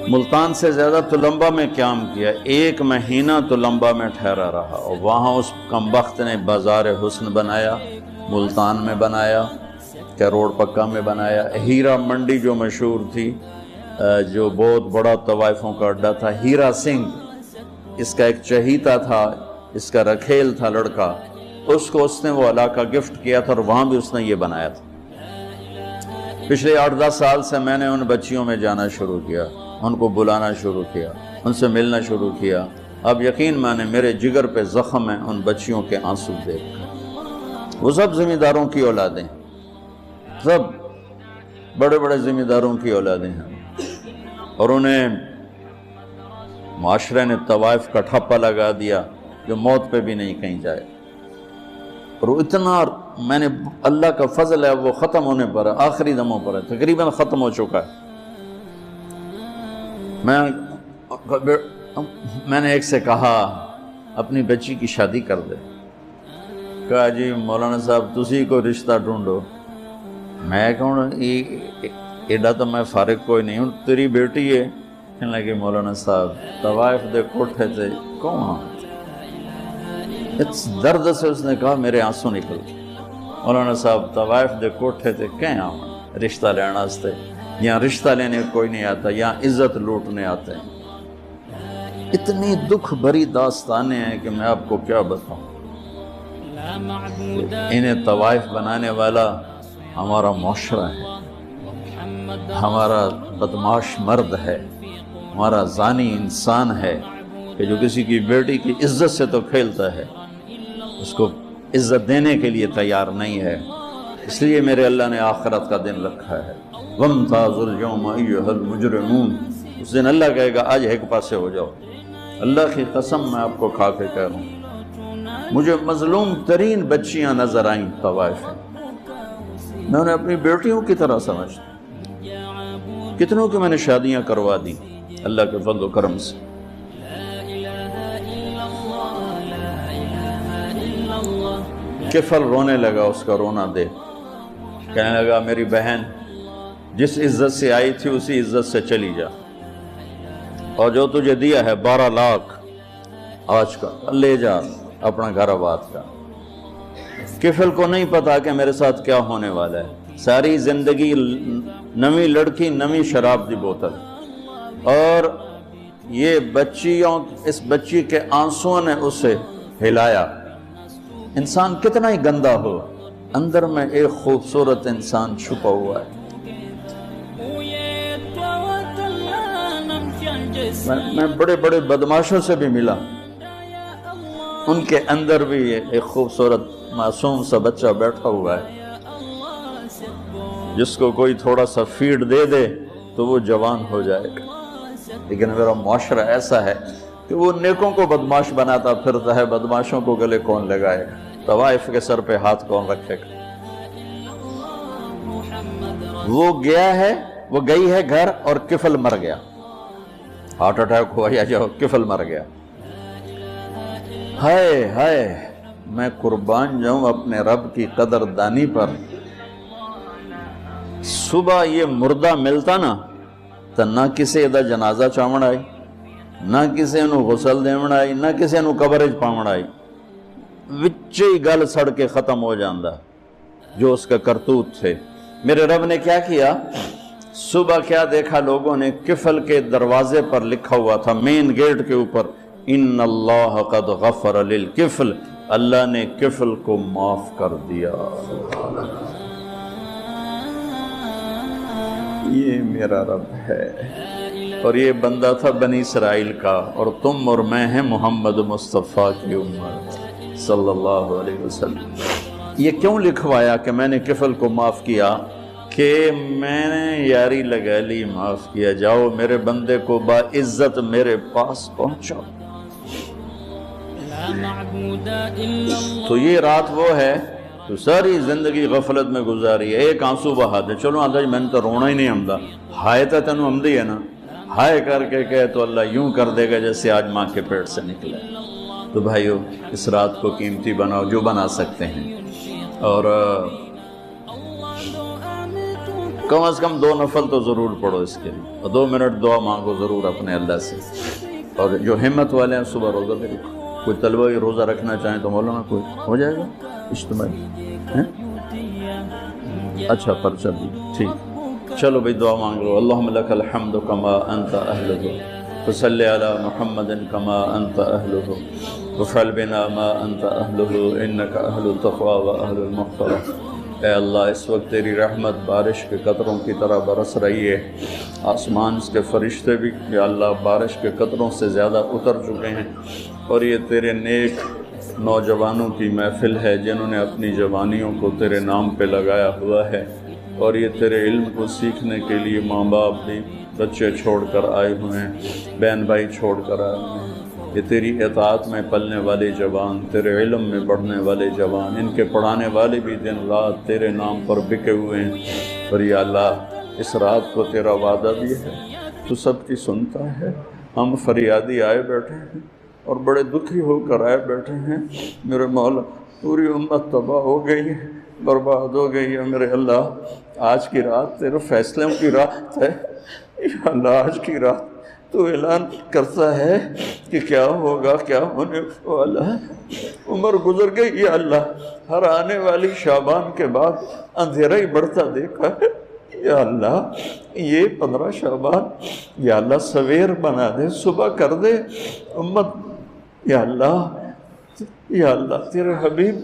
ملتان سے زیادہ تلمبا میں قیام کیا، 1 مہینہ تلمبا میں ٹھہرا رہا، اور وہاں اس کمبخت نے بازار حسن بنایا، ملتان میں بنایا، کہروڑ پکا میں بنایا، ہیرا منڈی جو مشہور تھی، جو بہت بڑا طوائفوں کا اڈا تھا، ہیرا سنگھ اس کا ایک چہیتا تھا، اس کا رکھیل تھا لڑکا، اس کو اس نے وہ علاقہ گفٹ کیا تھا، اور وہاں بھی اس نے یہ بنایا تھا۔ پچھلے 8-10 سال سے میں نے ان بچیوں میں جانا شروع کیا، ان کو بلانا شروع کیا، ان سے ملنا شروع کیا۔ اب یقین مانے میرے جگر پہ زخم ہے ان بچیوں کے آنسو دیکھ کر۔ وہ سب زمینداروں کی اولادیں، سب بڑے بڑے زمینداروں کی اولادیں ہیں، اور انہیں معاشرے نے طوائف کا ٹھپا لگا دیا جو موت پہ بھی نہیں کہیں جائے۔ اور وہ اتنا میں نے اللہ کا فضل ہے وہ ختم ہونے پر ہے، آخری دموں پر ہے، تقریباً ختم ہو چکا ہے۔ میں نے ایک سے کہا اپنی بچی کی شادی کر دے، کہا جی مولانا صاحب تسی کوئی رشتہ ڈھونڈو۔ میں کہوں ایڈا تو میں فارغ کوئی نہیں ہوں، تیری بیٹی ہے۔ کہنے لگے مولانا صاحب طوائف دے کوٹھے تھے کون؟ اس درد سے اس نے کہا میرے آنسو نکل۔ مولانا صاحب طوائف دے کوٹھے تھے کہیں آؤں رشتہ لینا واسطے، یہاں رشتہ لینے کوئی نہیں آتا، یہاں عزت لوٹنے آتے ہیں۔ اتنی دکھ بھری داستانیں ہیں کہ میں آپ کو کیا بتاؤں۔ انہیں طوائف بنانے والا ہمارا معاشرہ ہے، ہمارا بدماش مرد ہے، ہمارا زانی انسان ہے کہ جو کسی کی بیٹی کی عزت سے تو کھیلتا ہے، اس کو عزت دینے کے لیے تیار نہیں ہے۔ اس لیے میرے اللہ نے آخرت کا دن رکھا ہے، وَامْتَازُوا الْيَوْمَ أَيُّهَا الْمُجْرِمُونَ۔ اس دن اللہ کہے گا آج ایک پاسے ہو جاؤ۔ اللہ کی قسم میں آپ کو کھا کے کہہ رہا ہوں، مجھے مظلوم ترین بچیاں نظر آئیں طوائف میں انہیں اپنی بیٹیوں کی طرح سمجھتا، کتنوں کی میں نے شادیاں کروا دی اللہ کے فضل و کرم سے۔ کفل رونے لگا، اس کا رونا دیکھ کہنے لگا میری بہن جس عزت سے آئی تھی اسی عزت سے چلی جا، اور جو تجھے دیا ہے 12 لاکھ آج کا لے جا اپنا گھر آباد کا۔ کفل کو نہیں پتا کہ میرے ساتھ کیا ہونے والا ہے، ساری زندگی نویں لڑکی نویں شراب دی بوتل، اور یہ اس بچی کے آنسوں نے اسے ہلایا۔ انسان کتنا ہی گندا ہو، اندر میں ایک خوبصورت انسان چھپا ہوا ہے۔ میں بڑے بڑے بدماشوں سے بھی ملا، ان کے اندر بھی ایک خوبصورت معصوم سا بچہ بیٹھا ہوا ہے، جس کو کوئی تھوڑا سا فیڈ دے دے تو وہ جوان ہو جائے گا۔ لیکن میرا معاشرہ ایسا ہے کہ وہ نیکوں کو بدماش بناتا پھرتا ہے، بدماشوں کو گلے کون لگائے گا، طوائف کے سر پہ ہاتھ کون رکھے گا۔ وہ گئی ہے گھر اور کفل مر گیا، ہارٹ اٹیک ہوا یا جو کفل مر گیا۔ ہائے ہائے میں قربان جاؤں اپنے رب کی قدر دانی پر۔ صبح یہ مردہ ملتا نا تو نہ کسی دا جنازہ چاوڑ آئی، نہ کسی انہوں غسل دیوڑ آئی، نہ کسی انہوں قبرج پاوڑ آئی، وچے ہی گل سڑ کے ختم ہو جاندہ جو اس کا کرتوت تھے۔ میرے رب نے کیا کیا، صبح کیا دیکھا لوگوں نے، کفل کے دروازے پر لکھا ہوا تھا، مین گیٹ کے اوپر، ان اللہ قد غفر للکفل، اللہ نے کفل کو معاف کر دیا۔ یہ میرا رب ہے، اور یہ بندہ تھا بنی اسرائیل کا، اور تم اور میں ہیں محمد مصطفیٰ کی امت صلی اللہ علیہ وسلم۔ یہ کیوں لکھوایا کہ میں نے کفل کو معاف کیا؟ کہ میں نے یاری لگا لی، معاف کیا، جاؤ میرے بندے کو باعزت میرے پاس پہنچاؤ۔ تو یہ رات وہ ہے تو ساری زندگی غفلت میں گزاری ہے، ایک آنسو بہا دے، چلو آدھا جی میں نے تو رونا ہی نہیں آمدہ، ہائے تا تینوں آمدی ہے نا، ہائے کر کے کہے تو اللہ یوں کر دے گا جیسے آج ماں کے پیٹ سے نکلے۔ تو بھائیو اس رات کو قیمتی بناؤ جو بنا سکتے ہیں، اور کم از کم 2 نفل تو ضرور پڑھو اس کے لیے، اور 2 منٹ دعا مانگو ضرور اپنے اللہ سے، اور جو ہمت والے ہیں صبح روزہ بھی رکھو، کوئی طلبہ روزہ رکھنا چاہیں تو مولانا کوئی ہو جائے گا اجتماعی، اچھا پرچہ بھی ٹھیک، چلو بھئی دعا مانگ لو۔ اللہم لک الحمد کما انت اہلہ، فصلی علی محمد کما انت اہلہ، وفعل بنا ما انت اہلہ انک اہل التقوی و اہل المغفرہ۔ اے اللہ اس وقت تیری رحمت بارش کے قطروں کی طرح برس رہی ہے، آسمان کے فرشتے بھی یا اللہ بارش کے قطروں سے زیادہ اتر چکے ہیں، اور یہ تیرے نیک نوجوانوں کی محفل ہے جنہوں نے اپنی جوانیوں کو تیرے نام پہ لگایا ہوا ہے، اور یہ تیرے علم کو سیکھنے کے لیے ماں باپ بھی بچے چھوڑ کر آئے ہوئے ہیں، بہن بھائی چھوڑ کر آئے ہوئے ہیں۔ یہ تیری اطاعت میں پلنے والے جوان، تیرے علم میں بڑھنے والے جوان، ان کے پڑھانے والے بھی دن رات تیرے نام پر بکے ہوئے ہیں۔ اور یا اللہ اس رات کو تیرا وعدہ بھی ہے، تو سب کی سنتا ہے۔ ہم فریادی آئے بیٹھے ہیں اور بڑے دکھی ہو کر آئے بیٹھے ہیں میرے مولا، پوری امت تباہ ہو گئی ہے، برباد ہو گئی ہے میرے اللہ۔ آج کی رات تیرے فیصلوں کی رات ہے یا اللہ، آج کی رات تو اعلان کرتا ہے کہ کیا ہوگا، کیا ہونے والا ہے۔ عمر گزر گئی یا اللہ، ہر آنے والی شعبان کے بعد اندھیرا ہی بڑھتا دیکھا ہے یا اللہ۔ یہ 15 شعبان یا اللہ سویر بنا دے، صبح کر دے امت یا اللہ۔ یا اللہ تیرے حبیب،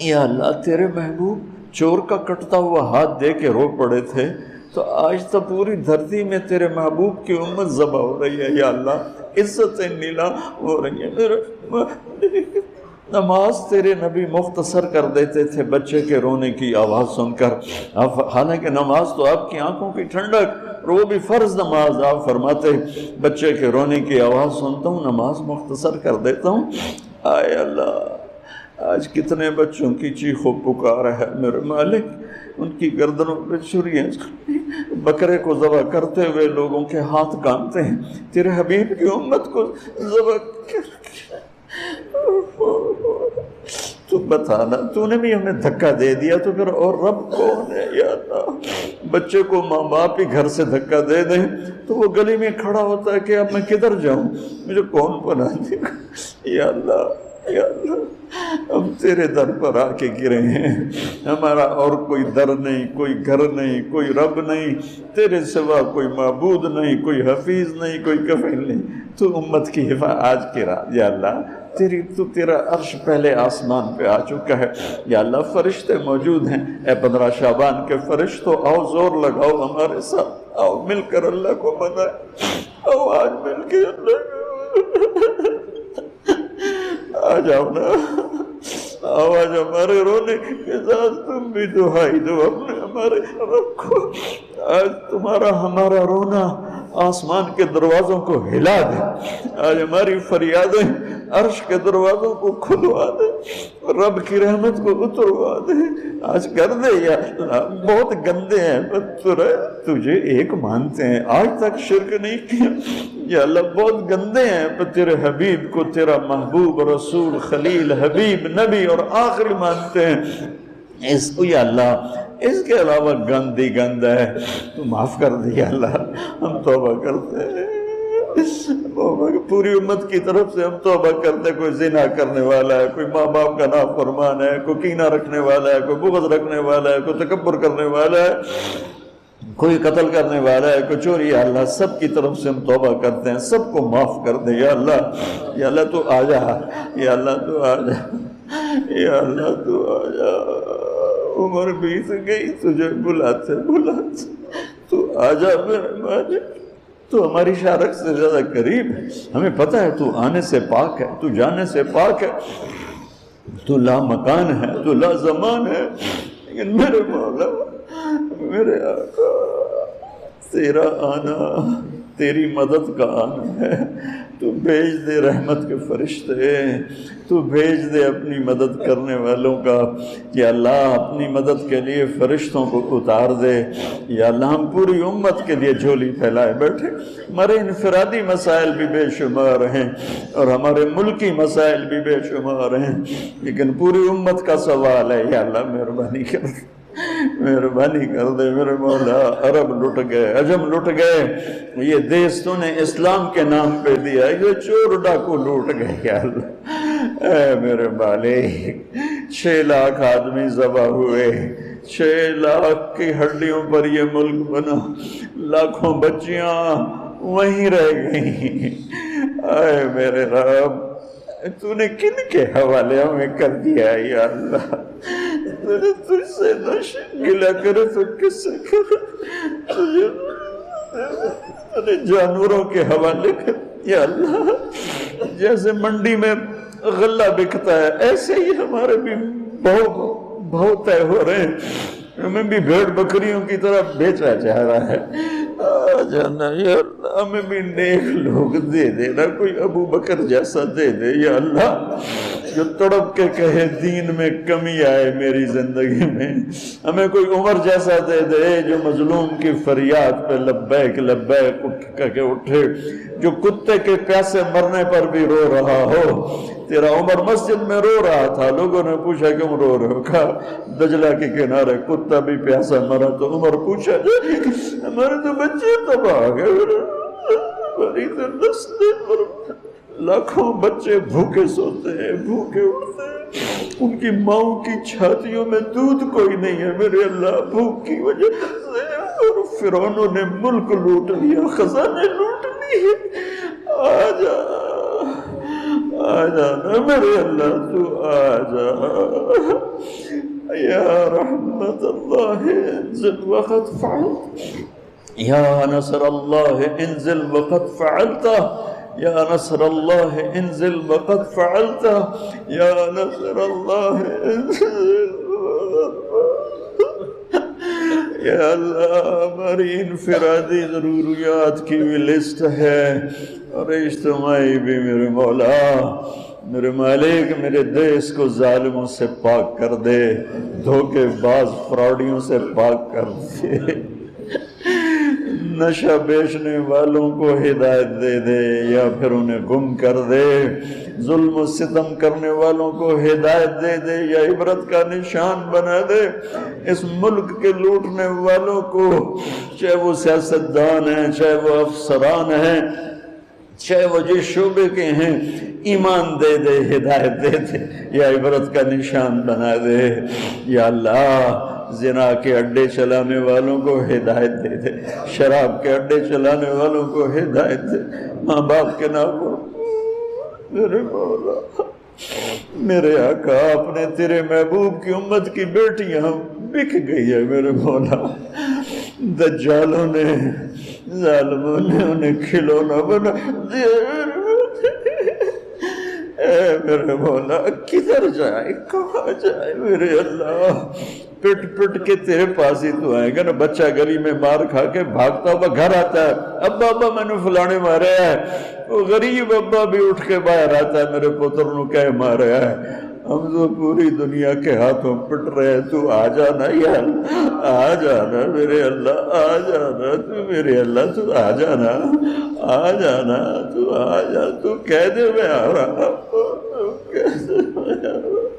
یا اللہ تیرے محبوب چور کا کٹتا ہوا ہاتھ دے کے رو پڑے تھے، تو آج تو پوری دھرتی میں تیرے محبوب کی امت ذبح ہو رہی ہے یا اللہ، عزتیں نیلام ہو رہی ہیں میرے۔ نماز تیرے نبی مختصر کر دیتے تھے بچے کے رونے کی آواز سن کر، حالانکہ نماز تو آپ کی آنکھوں کی ٹھنڈک، اور وہ بھی فرض نماز، آپ فرماتے بچے کے رونے کی آواز سنتا ہوں نماز مختصر کر دیتا ہوں۔ آئے اللہ، آج کتنے بچوں کی چیخ و پکار ہے میرے مالک، ان کی گردنوں پہ چھریاں، بکرے کو ذبح کرتے ہوئے لوگوں کے ہاتھ کانپتے ہیں، تیرے حبیب کی امت کو ذبح کر کے۔ تو بتانا، تو نے بھی ہمیں دھکا دے دیا تو پھر اور رب کون ہے یا اللہ؟ بچے کو ماں باپ ہی گھر سے دھکا دے دیں تو وہ گلی میں کھڑا ہوتا ہے کہ اب میں کدھر جاؤں، مجھے کون پناہ دے گا یا اللہ۔ یا اللہ ہم تیرے در پر آ کے گرے ہیں، ہمارا اور کوئی در نہیں، کوئی گھر نہیں، کوئی رب نہیں، تیرے سوا کوئی معبود نہیں، کوئی حفیظ نہیں، کوئی کفیل نہیں۔ تو امت کی حفاظت آج کی رات یا اللہ، تیرا عرش پہلے آسمان پہ آ چکا ہے یا اللہ، فرشتے موجود ہیں۔ اے 15 شعبان کے فرشتوں، آؤ زور لگاؤ ہمارے ساتھ، آؤ مل کر اللہ کو منائے، آؤ آج مل کے اللہ آ جاؤ نا، آواز ہمارے رونے کے ساتھ تم بھی دعائی دو اپنے ہمارے رب کو۔ آج تمہارا ہمارا رونا آسمان کے دروازوں کو ہلا دے، آج ہماری فریادیں عرش کے دروازوں کو کھلوا دے، رب کی رحمت کو اتروا دے، آج کر دے یا اللہ۔ بہت گندے ہیں پر تجھے ایک مانتے ہیں، آج تک شرک نہیں کیا یا اللہ، بہت گندے ہیں پر تیرے حبیب کو تیرا محبوب رسول خلیل حبیب نبی اور آخری مانتے ہیں۔ اس کو یا اللہ اس کے علاوہ گند ہی گند ہے، تو معاف کر دے یا اللہ، ہم توبہ کرتے ہیں، پوری امت کی طرف سے ہم توبہ کرتے۔ کوئی زنا کرنے والا ہے، کوئی ماں باپ کا نافرمان ہے، کوئی کینہ رکھنے والا ہے، کوئی بغض رکھنے والا ہے، کوئی تکبر کرنے والا ہے، کوئی قتل کرنے والا ہے، کوئی چوری، یا اللہ سب کی طرف سے ہم توبہ کرتے ہیں، سب کو معاف کر دے یا اللہ۔ یا اللہ تو آ جا، یا اللہ تو آ جا، یا اللہ تو آ جا۔ عمر بیت گئی، تجھے بلاتے بلاتے تو آ جا میرے مالک، تو ہماری شارک سے زیادہ قریب ہے، ہمیں پتہ ہے تو آنے سے پاک ہے، تو جانے سے پاک ہے، تو لا مکان ہے، تو لا زمان ہے، لیکن میرے مولا میرے آقا، تیرا آنا تیری مدد کا آنا ہے، تو بھیج دے رحمت کے فرشتے، تو بھیج دے اپنی مدد کرنے والوں کا یا اللہ، اپنی مدد کے لیے فرشتوں کو اتار دے یا اللہ۔ ہم پوری امت کے لیے جھولی پھیلائے بیٹھے، ہمارے انفرادی مسائل بھی بے شمار ہیں اور ہمارے ملکی مسائل بھی بے شمار ہیں، لیکن پوری امت کا سوال ہے یا اللہ، مہربانی کر دے، مہربانی کر دے میرے مولا۔ عرب لٹ گئے، عجم لٹ گئے، یہ دیس تو نے اسلام کے نام پہ دیا، یہ چور ڈاکو لوٹ گئے یا اللہ۔ اے میرے مالک، 6 لاکھ آدمی ذبح ہوئے، 6 لاکھ کی ہڈیوں پر یہ ملک بنا، لاکھوں بچیاں وہیں رہ گئیں۔ اے میرے رب، تو نے کن کے حوالے ہمیں کر دیا یا اللہ؟ تجھ سے نہ گلہ کرے تو کس سے کرے؟ تجھے جانوروں کے حوالے کر یا اللہ۔ جیسے منڈی میں غلہ بکتا ہے، ایسے ہی ہمارے بھی بہو طے ہو رہے ہیں، ہمیں بھی بھیڑ بکریوں کی طرح بیچا جا رہا ہے۔ آ جانا یا اللہ، ہمیں بھی نیک لوگ دے دینا، کوئی ابو بکر جیسا دے دے یا اللہ، جو تڑپ کے کہے دین میں کمی آئے میری زندگی میں۔ ہمیں کوئی عمر جیسا دے دے جو مظلوم کی فریاد پہ لبیک لبیک اٹھ کے اٹھے، جو کتے کے پیاسے مرنے پر بھی رو رہا ہو۔ تیرا عمر مسجد میں رو رہا تھا، لوگوں نے پوچھا کیوں رو رہے ہو؟ کہا دجلہ کے کنارے کتا بھی پیاسا مرا تو عمر پوچھا ہمارے تو بچے تباہ گئے، ہماری تو نسلیں، لاکھوں بچے بھوکے سوتے ہیں، بھوکے اٹھتے ہیں، ان کی ماؤں کی چھاتیوں میں دودھ کوئی نہیں ہے میرے اللہ، بھوک کی وجہ سے۔ اور فرعونوں نے ملک لوٹ لیا، خزانے لوٹ لیے۔ آ جا آ جانا میرے اللہ، تو آ جا یا رحمت اللہ انزل وقد فعلت، یا نصر اللہ انزل وقد فعلت، یا نصر اللہ انزل وقد فعلت، یا نصر اللہ انزل یا اللہ۔ ہماری انفرادی ضروریات کی بھی لسٹ ہے اور اجتماعی بھی میرے مولا، میرے مالک، میرے دیس کو ظالموں سے پاک کر دے، دھوکے باز فراڈیوں سے پاک کر دے، نشہ بیچنے والوں کو ہدایت دے دے یا پھر انہیں گم کر دے، ظلم و ستم کرنے والوں کو ہدایت دے دے یا عبرت کا نشان بنا دے۔ اس ملک کے لوٹنے والوں کو، چاہے وہ سیاستدان ہیں، چاہے وہ افسران ہیں، چاہے وہ جس شعبے کے ہیں، ایمان دے دے، ہدایت دے دے یا عبرت کا نشان بنا دے یا اللہ۔ زنا کے اڈے چلانے والوں کو ہدایت دے دے، شراب کے اڈے چلانے والوں کو ہدایت دے، ماں باپ کے نافرمان میرے مولا، میرے آقا، اپنے تیرے محبوب کی امت کی بیٹیاں بک گئی ہے میرے مولا، دجالوں نے، ظالموں نے انہیں کھلونا بنا دیا اے میرے مولا، کدھر جائے، کہاں جائے میرے اللہ؟ پٹ پٹ کے تیرے پاس ہی تو آئے گا نا۔ بچہ گلی میں مار کھا کے بھاگتا ہوا گھر آتا ہے، ابا ابا میں نے فلانے مارا ہے، وہ غریب ابا بھی اٹھ کے باہر آتا ہے، میرے پتر نو کہہ مارا ہے۔ ہم تو پوری دنیا کے ہاتھوں پٹ رہے ہیں، تو آ جانا یا اللہ، آ جانا میرے اللہ، آ جانا تو میرے اللہ، تو آ جانا، آ جانا، تو آ جا، تو کہہ دے میں آ رہا ہوں، کہہ دے میں آ رہا ہوں۔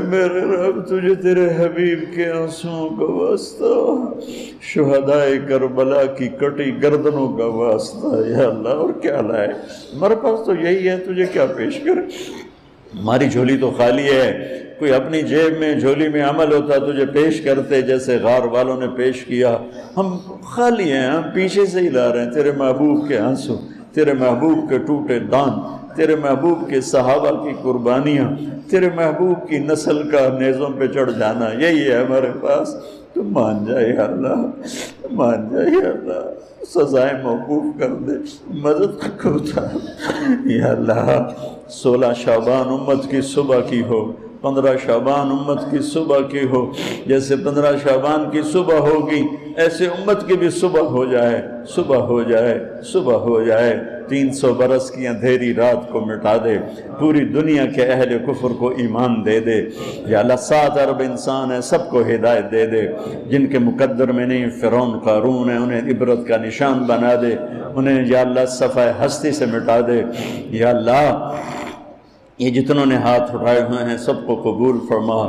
میرے رب، تجھے تیرے حبیب کے آنسوؤں کا واسطہ، شہدائے کربلا کی کٹی گردنوں کا واسطہ یا اللہ۔ اور کیا لائے؟ ہمارے پاس تو یہی ہے، تجھے کیا پیش کرے؟ ہماری جھولی تو خالی ہے، کوئی اپنی جیب میں جھولی میں عمل ہوتا تجھے پیش کرتے، جیسے غار والوں نے پیش کیا۔ ہم خالی ہیں، ہم پیچھے سے ہی لا رہے ہیں تیرے محبوب کے آنسو، تیرے محبوب کے ٹوٹے دان، تیرے محبوب کے صحابہ کی قربانیاں، تیرے محبوب کی نسل کا نیزوں پہ چڑھ جانا، یہی ہے ہمارے پاس۔ تو مان جائے یا اللہ، مان جائے یا اللہ، سزائیں موقوف کر دے، مدد کو اتار یا اللہ۔ 16 شعبان امت کی صبح کی ہو، 15 شعبان امت کی صبح کی ہو، جیسے 15 شعبان کی صبح ہوگی ایسے امت کی بھی صبح ہو جائے، صبح ہو جائے، صبح ہو جائے۔ 300 برس کی اندھیری رات کو مٹا دے، پوری دنیا کے اہل کفر کو ایمان دے دے یا اللہ۔ 7 ارب انسان ہیں، سب کو ہدایت دے دے، جن کے مقدر میں نہیں فرعون قارون ہے، انہیں عبرت کا نشان بنا دے، انہیں یا اللہ صفحہ ہستی سے مٹا دے یا اللہ۔ یہ جتنوں نے ہاتھ اٹھائے ہوئے ہیں سب کو قبول فرما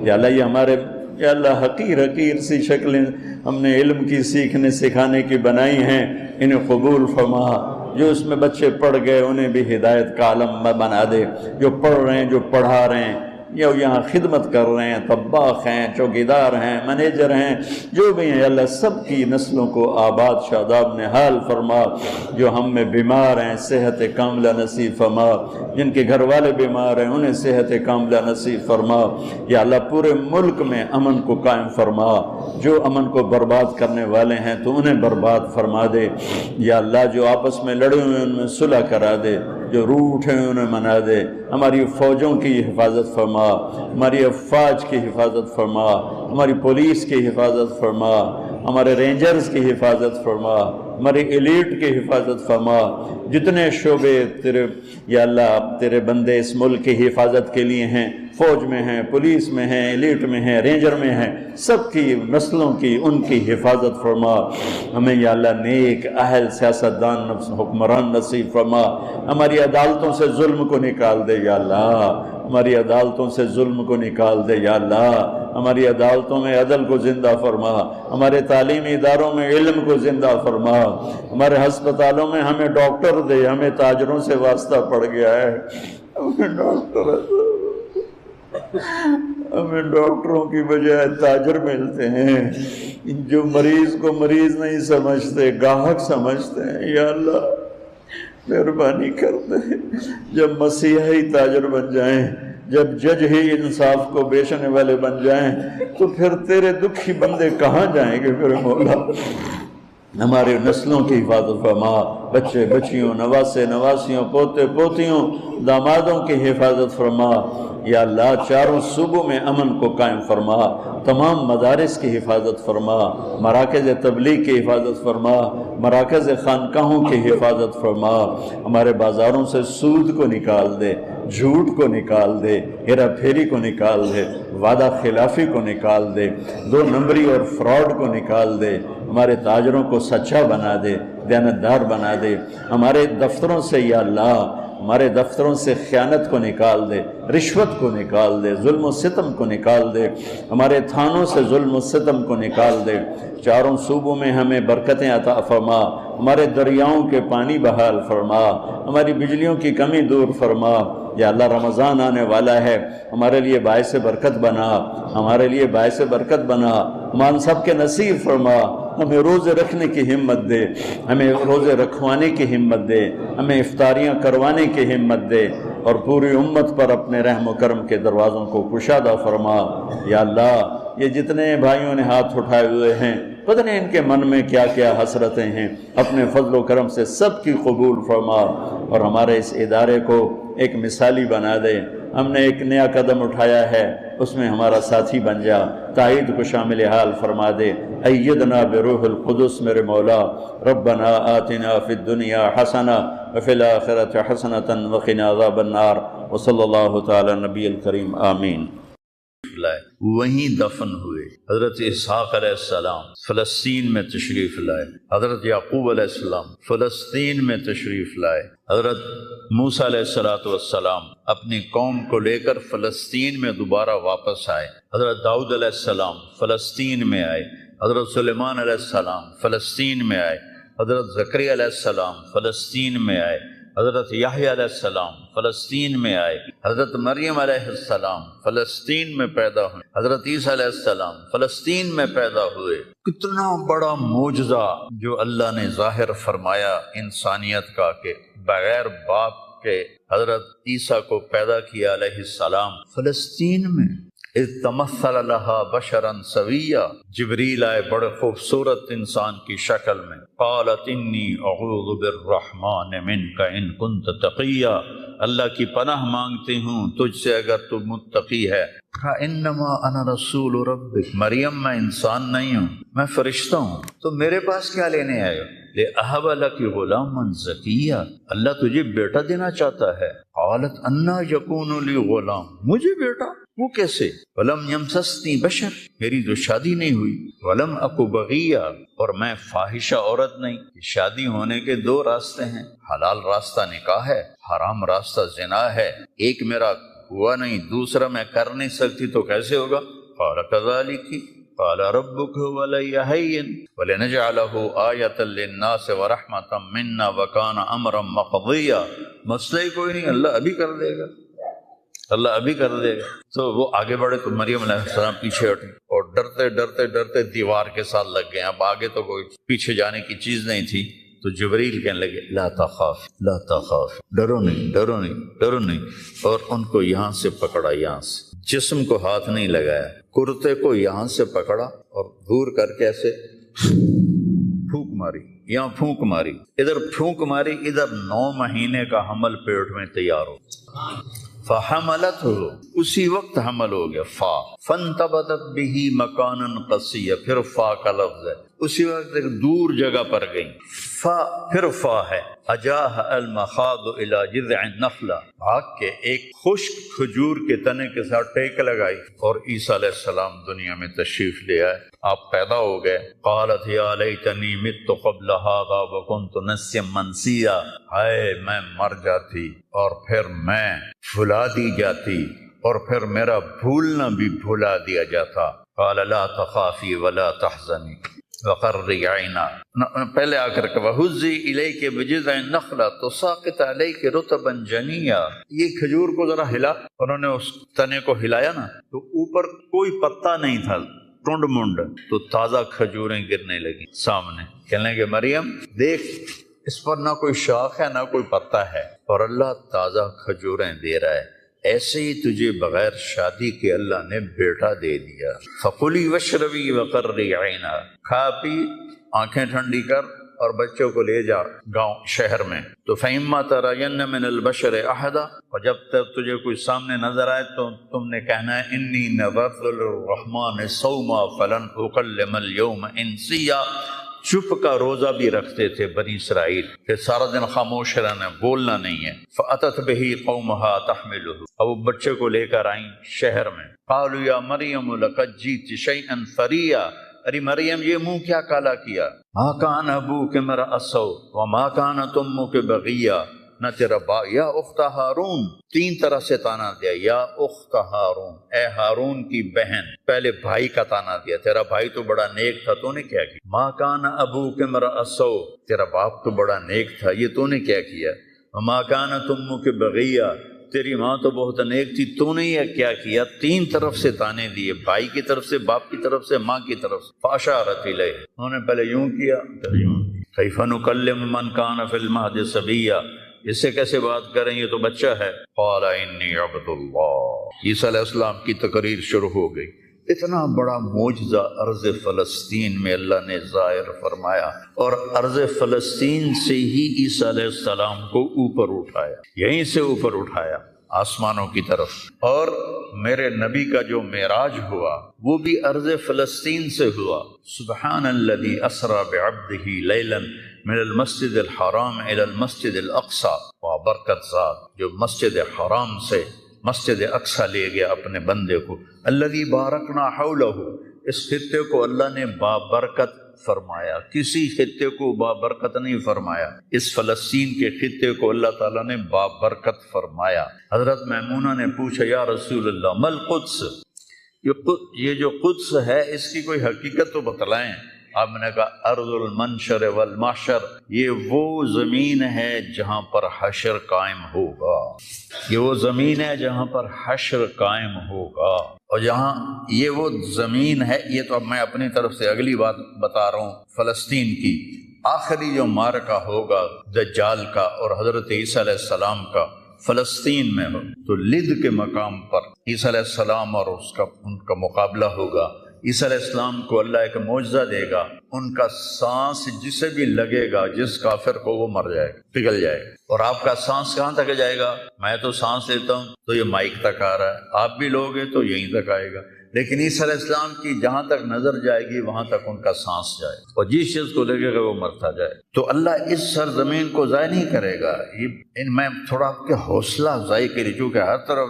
یا اللہ۔ یہ ہمارے یا اللہ حقیر حقیر سی شکلیں ہم نے علم کی سیکھنے سکھانے کی بنائی ہیں، انہیں قبول فرما۔ جو اس میں بچے پڑھ گئے انہیں بھی ہدایت کا عالم بنا دے، جو پڑھ رہے ہیں، جو پڑھا رہے ہیں، یا یہاں خدمت کر رہے ہیں، طباخ ہیں، چوکیدار ہیں، منیجر ہیں، جو بھی ہیں اللہ، سب کی نسلوں کو آباد شاداب نحال فرما۔ جو ہم میں بیمار ہیں صحت کاملہ نصیب فرما، جن کے گھر والے بیمار ہیں انہیں صحت کاملہ نصیب فرما یا اللہ۔ پورے ملک میں امن کو قائم فرما، جو امن کو برباد کرنے والے ہیں تو انہیں برباد فرما دے یا اللہ۔ جو آپس میں لڑے ہوئے ان میں صلح کرا دے، جو روٹھے ہیں انہیں منا دے۔ ہماری فوجوں کی حفاظت فرما، ہماری افواج کی حفاظت فرما، ہماری پولیس کی حفاظت فرما، ہمارے رینجرز کی حفاظت فرما، ہماری ایلیٹ کی حفاظت فرما، جتنے شعبے تیرے یا اللہ تیرے بندے اس ملک کی حفاظت کے لیے ہیں، فوج میں ہیں، پولیس میں ہیں، ایلیٹ میں ہیں، رینجر میں ہیں، سب کی نسلوں کی ان کی حفاظت فرما، ہمیں یا اللہ نیک اہل سیاستدان حکمران نصیب فرما، ہماری عدالتوں سے ظلم کو نکال دے یا اللہ، ہماری عدالتوں سے ظلم کو نکال دے یا اللہ، ہماری عدالتوں میں عدل کو زندہ فرما، ہمارے تعلیمی اداروں میں علم کو زندہ فرما، ہمارے ہسپتالوں میں ہمیں ڈاکٹر دے، ہمیں تاجروں سے واسطہ پڑ گیا ہے، ہمیں ڈاکٹروں کی بجائے تاجر ملتے ہیں جو مریض کو مریض نہیں سمجھتے، گاہک سمجھتے ہیں، یا اللہ مہربانی کر دے، جب مسیحی تاجر بن جائیں، جب جج ہی انصاف کو بیچنے والے بن جائیں تو پھر تیرے دکھی بندے کہاں جائیں گے میرے مولا؟ ہمارے نسلوں کی حفاظت فرما، بچے بچیوں، نواسے نواسیوں، پوتے پوتیوں، دامادوں کی حفاظت فرما، یا اللہ چاروں صوبوں میں امن کو قائم فرما، تمام مدارس کی حفاظت فرما، مراکز تبلیغ کی حفاظت فرما، مراکز خانقاہوں کی حفاظت فرما، ہمارے بازاروں سے سود کو نکال دے، جھوٹ کو نکال دے، ہیرا پھیری کو نکال دے، وعدہ خلافی کو نکال دے، دو نمبری اور فراڈ کو نکال دے، ہمارے تاجروں کو سچا بنا دے، دیانتدار بنا دے، ہمارے دفتروں سے یا اللہ ہمارے دفتروں سے خیانت کو نکال دے، رشوت کو نکال دے، ظلم و ستم کو نکال دے، ہمارے تھانوں سے ظلم و ستم کو نکال دے، چاروں صوبوں میں ہمیں برکتیں عطا فرما، ہمارے دریاؤں کے پانی بحال فرما، ہماری بجلیوں کی کمی دور فرما، یا اللہ رمضان آنے والا ہے، ہمارے لیے باعث برکت بنا، ہمارے لیے باعث برکت بنا، ہم سب کے نصیب فرما، ہمیں روزے رکھنے کی ہمت دے، ہمیں روزے رکھوانے کی ہمت دے، ہمیں افطاریاں کروانے کی ہمت دے، اور پوری امت پر اپنے رحم و کرم کے دروازوں کو کشادہ فرما، یا اللہ یہ جتنے بھائیوں نے ہاتھ اٹھائے ہوئے ہیں پتہ نہیں ان کے من میں کیا کیا حسرتیں ہیں، اپنے فضل و کرم سے سب کی قبول فرما، اور ہمارے اس ادارے کو ایک مثالی بنا دے، ہم نے ایک نیا قدم اٹھایا ہے اس میں ہمارا ساتھی بن جا، تائید کو شامل حال فرما دے، ایدنا بروح القدس میرے مولا، ربنا آتنا فی الدنیا حسنہ وفی الآخرۃ حسنۃ وقنا عذاب النار، وصلی اللہ تعالی نبی الکریم، آمین۔ وہیں دفن ہوئے حضرت اسحاق علیہ السلام فلسطین میں تشریف لائے، حضرت یعقوب علیہ السلام فلسطین میں تشریف لائے، حضرت موسیٰ علیہ السلام اپنی قوم کو لے کر فلسطین میں دوبارہ واپس آئے، حضرت داؤد علیہ السلام فلسطین میں آئے، حضرت سلیمان علیہ السلام فلسطین میں آئے، حضرت زکریا علیہ السلام فلسطین میں آئے، حضرت یحییٰ علیہ السلام فلسطین میں آئے، حضرت مریم علیہ السلام فلسطین میں پیدا ہوئے، حضرت عیسیٰ علیہ السلام فلسطین میں پیدا ہوئے۔ کتنا بڑا معجزہ جو اللہ نے ظاہر فرمایا انسانیت کا، کہ بغیر باپ کے حضرت عیسیٰ کو پیدا کیا علیہ السلام فلسطین میں۔ اذ تمثل لها بشرا سویا، جبریل آئے بڑے خوبصورت انسان کی شکل میں، قالت انی اعوذ بالرحمن منک ان کنت تقیا، اللہ کی پناہ مانگتی ہوں تجھ سے اگر تو متقی ہے۔ انما انا رسول ربک، مریم میں انسان نہیں ہوں، میں فرشتہ ہوں، تو میرے پاس کیا لینے آئے ہو؟ لِأَهَبَ لَكِ غُلَامًا زَكِيًّا، اللہ تجھے بیٹا دینا چاہتا ہے۔ قالت انا یکون لی غلام، مجھے بیٹا وہ کیسے؟ وَلَمْ يَمْسَسْنِي بَشَرٌ، میری تو شادی نہیں ہوئی، وَلَمْ أَكُ بَغِيًّا، اور میں فاحشہ عورت نہیں۔ شادی ہونے کے دو راستے ہیں، حلال راستہ نکاح ہے، حرام راستہ زنا ہے، ایک میرا ہوا نہیں دوسرا میں کر نہیں سکتی تو کیسے ہوگا؟ قال كذلك قال ربك ولي هين ولنجعله آية للناس ورحمة منا وكان امرا مقضيا، مسئلہ کوئی نہیں، اللہ ابھی کر دے گا، اللہ ابھی کر دے گا۔ تو وہ آگے بڑھے تو مریم علیہ السلام پیچھے ہٹی اور ڈرتے ڈرتے ڈرتے دیوار کے ساتھ لگ گئے، اب آگے تو کوئی پیچھے جانے کی چیز نہیں تھی۔ تو جبریل کہنے لگے لا تخاف لا تخاف، ڈرو نہیں ڈرو نہیں ڈرو نہیں، اور ان کو یہاں سے پکڑا، یہاں سے جسم کو ہاتھ نہیں لگایا، کرتے کو یہاں سے پکڑا اور دور کر کے ایسے پھونک ماری، یہاں پھونک ماری، ادھر پھونک ماری، ادھر 9 مہینے کا حمل پیٹ میں تیار ہو، فحملته، اسی وقت حمل ہو گیا، فانتبذت به مکانا قصیا، پھر فا کا لفظ ہے، اسی وقت ایک دور جگہ پر گئیں. پھر فا ہے اجاہ المخاض الی جذع النخلہ، بھاگ کے ایک خشک کھجور کے تنے کے ساتھ ٹیک لگائی اور عیسیٰ علیہ السلام دنیا میں تشریف لے آئے، آپ پیدا ہو گئے. قالت یا لیتنی مت قبل ھذا وکنت نسیا منسیا، ہائے میں مر جاتی اور پھر میں بھلا دی جاتی اور پھر میرا بھولنا بھی بھلا دیا جاتا. قال لا تخافی ولا تحزنی وقرری عینا، پہلے آ کر کے وَهُزِّي إِلَيْكِ بِجِذْعِ النَّخْلَةِ تُسَاقِطْ عَلَيْكِ رُطَبًا جَنِيًّا، یہ کھجور کو ذرا ہلا. انہوں نے اس تنے کو ہلایا نا تو اوپر کوئی پتا نہیں تھا، ٹنڈ منڈ، تو تازہ کھجوریں گرنے لگی سامنے. کہنے لگے مریم دیکھ، اس پر نہ کوئی شاخ ہے نہ کوئی پتا ہے اور اللہ تازہ کھجوریں دے رہا ہے. ایسے ہی تجھے بغیر شادی کے اللہ نے بیٹا دے دیا. فَقُلِي وَاشْرَبِي وَقَرِّي عَيْنًا، کھا پی، آنکھیں ٹھنڈی کر اور بچوں کو لے جا گاؤں شہر میں. تو فَإِمَّا تَرَيَنَّ مِنَ الْبَشَرِ أَحَدًا، اور جب تک تجھے کوئی سامنے نظر آئے تو تم نے کہنا ہے إِنِّي نَذَرْتُ لِلرَّحْمَنِ صَوْمًا فَلَنْ أُكَلِّمَ الْيَوْمَ إِنسِيًّا. چپ کا روزہ بھی رکھتے تھے بنی اسرائیل کہ سارا دن خاموش رہنا، بولنا نہیں ہے. فَأَتَتْ بِهِ قَوْمَهَا تَحْمِلُهُ، اب وہ بچے کو لے کر آئیں شہر میں. قَالُوا يَا مَرْيَمُ لَقَدْ جِئْتِ شَيْئًا فَرِيًّا، ارے مریم یہ منہ کیا کالا کیا. مَا كَانَ أَبُوكِ امْرَأَ سَوْءٍ وَمَا كَانَتْ أُمُّكِ بَغِيًّا، نہ تیرا یا اخت ہارون، تین طرح سے تانا دیا. یا اخت ہارون، اے ہارون کی بہن، پہلے بھائی کا تانا دیا، تیرا بھائی تو بڑا نیک تھا تو نے کیا کیا. ما کان ابوک امرأ سوء، تیرا باپ تو بڑا نیک تھا یہ تو نے کیا کیا. وما کانت امک بغیہ، تیری ماں تو بہت نیک تھی تو نے یہ کیا کیا. تین طرف سے تانے دیے، بھائی کی طرف سے، باپ کی طرف سے، ماں کی طرف سے. فاشارت الیہ، انہوں نے پہلے یوں کیا پھر یوں. کیف نکلم من کان فی المہد صبیا، اس سے کیسے بات کریں یہ تو بچہ ہے. قال انی عبد اللہ، عیسیٰ علیہ السلام کی تقریر شروع ہو گئی. اتنا بڑا معجزہ ارض فلسطین میں اللہ نے ظاہر فرمایا اور ارض فلسطین سے ہی عیسیٰ علیہ السلام کو اوپر اٹھایا، یہیں سے اوپر اٹھایا آسمانوں کی طرف. اور میرے نبی کا جو معراج ہوا وہ بھی ارض فلسطین سے ہوا. سبحان الذی اسری بعبدہ لیلا من المسجد الحرام الى المسجد الاقصی، وبرکت ذات جو مسجد حرام سے مسجد اقصی لے گیا اپنے بندے کو. الذی بارکنا حولہ، اس خطے کو اللہ نے بابرکت فرمایا، کسی خطے کو بابرکت نہیں فرمایا، اس فلسطین کے خطے کو اللہ تعالیٰ نے بابرکت فرمایا. حضرت میمونہ نے پوچھا یا رسول اللہ مل قدس، یہ جو قدس ہے اس کی کوئی حقیقت تو بتلائیں. آپ نے کہا ارض المنشر والمحشر، یہ وہ زمین ہے جہاں پر حشر قائم ہوگا، یہ وہ زمین ہے جہاں پر حشر قائم ہوگا. اور جہاں یہ وہ زمین ہے، یہ تو اب میں اپنی طرف سے اگلی بات بتا رہا ہوں. فلسطین کی آخری جو معرکہ ہوگا دجال کا اور حضرت عیسیٰ علیہ السلام کا فلسطین میں ہو، تو لد کے مقام پر عیسیٰ علیہ السلام اور ان کا مقابلہ ہوگا. عیسیٰ علیہ السلام کو اللہ ایک معجزہ دے گا، ان کا سانس جسے بھی لگے گا، جس کافر کو، وہ مر جائے گا، پگھل جائے گا. اور آپ کا سانس کہاں تک جائے گا؟ میں تو سانس لیتا ہوں تو یہ مائک تک آ رہا ہے، آپ بھی لوگے تو یہیں تک آئے گا. لیکن عیسیٰ علیہ السلام کی جہاں تک نظر جائے گی وہاں تک ان کا سانس جائے، اور جس چیز کو لگے گا وہ مرتا جائے. تو اللہ اس سرزمین کو ضائع نہیں کرے گا. میں تھوڑا آپ کے حوصلہ افزائی کے لیے، چونکہ ہر طرف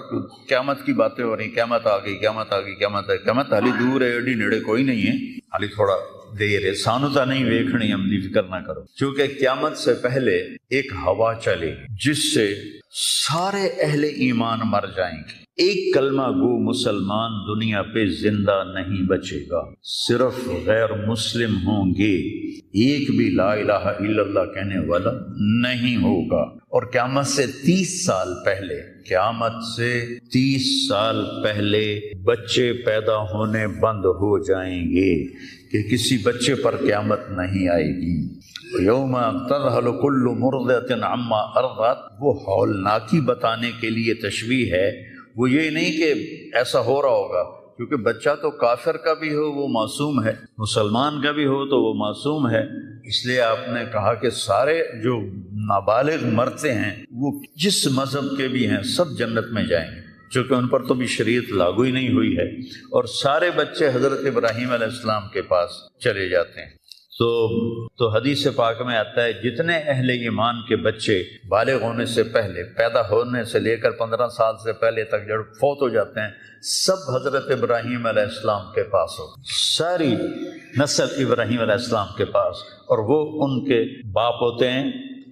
قیامت کی باتیں ہو رہی، قیامت آ گئی، قیامت آ گئی، قیامت آئی. قیامت حالی دور ہے، ایڈی نیڑے کوئی نہیں ہے، حالی تھوڑا دیر ہے. سانوتا نہیں ویکھنی، ہم دی فکر نہ کرو. چونکہ قیامت سے پہلے ایک ہوا چلے جس سے سارے اہل ایمان مر جائیں گے. ایک کلمہ گو مسلمان دنیا پہ زندہ نہیں بچے گا، صرف غیر مسلم ہوں گے، ایک بھی لا الہ الا اللہ کہنے والا نہیں ہوگا. اور قیامت سے 30 سال پہلے، قیامت سے 30 سال پہلے بچے پیدا ہونے بند ہو جائیں گے کہ کسی بچے پر قیامت نہیں آئے گی. یوم تذہل کل مرضعۃ عما ارضعت، وہ ہولناکی بتانے کے لیے تشبیہ ہے. وہ یہ نہیں کہ ایسا ہو رہا ہوگا، کیونکہ بچہ تو کافر کا بھی ہو وہ معصوم ہے، مسلمان کا بھی ہو تو وہ معصوم ہے. اس لیے آپ نے کہا کہ سارے جو نابالغ مرتے ہیں وہ جس مذہب کے بھی ہیں سب جنت میں جائیں گے، چونکہ ان پر تو بھی شریعت لاگو ہی نہیں ہوئی ہے. اور سارے بچے حضرت ابراہیم علیہ السلام کے پاس چلے جاتے ہیں. تو حدیث پاک میں آتا ہے جتنے اہل ایمان کے بچے بالغ ہونے سے پہلے، پیدا ہونے سے لے کر 15 سال سے پہلے تک جب فوت ہو جاتے ہیں، سب حضرت ابراہیم علیہ السلام کے پاس ہو، ساری نسل ابراہیم علیہ السلام کے پاس، اور وہ ان کے باپ ہوتے ہیں،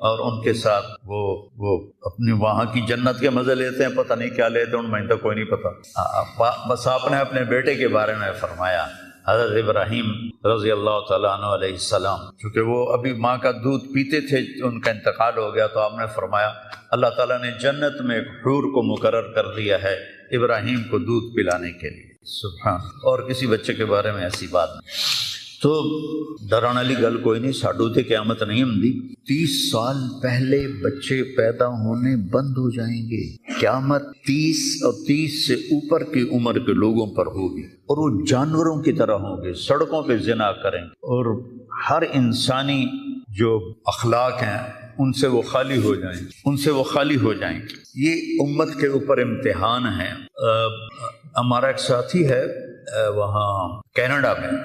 اور ان کے ساتھ وہ اپنی وہاں کی جنت کے مزے لیتے ہیں، پتہ نہیں کیا لیتے ہیں، ان میں تو کوئی نہیں پتہ۔ بس آپ نے اپنے بیٹے کے بارے میں فرمایا، حضرت ابراہیم رضی اللہ تعالیٰ عنہ علیہ السلام، چونکہ وہ ابھی ماں کا دودھ پیتے تھے، ان کا انتقال ہو گیا، تو آپ نے فرمایا اللہ تعالیٰ نے جنت میں ایک حور کو مقرر کر دیا ہے ابراہیم کو دودھ پلانے کے لیے۔ سبحان، اور کسی بچے کے بارے میں ایسی بات نہیں۔ تو ڈران والی گل کوئی نہیں، ساڈو تے قیامت نہیں ہوندی، 30 سال پہلے بچے پیدا ہونے بند ہو جائیں گے، قیامت 30 اور 30 سے اوپر کی عمر کے لوگوں پر ہوگی، اور وہ جانوروں کی طرح ہوں گے، سڑکوں پہ زنا کریں گے، اور ہر انسانی جو اخلاق ہیں ان سے وہ خالی ہو جائیں گے، ان سے وہ خالی ہو جائیں گے۔ یہ امت کے اوپر امتحان ہے۔ ہمارا ایک ساتھی ہے وہاں کینیڈا میں،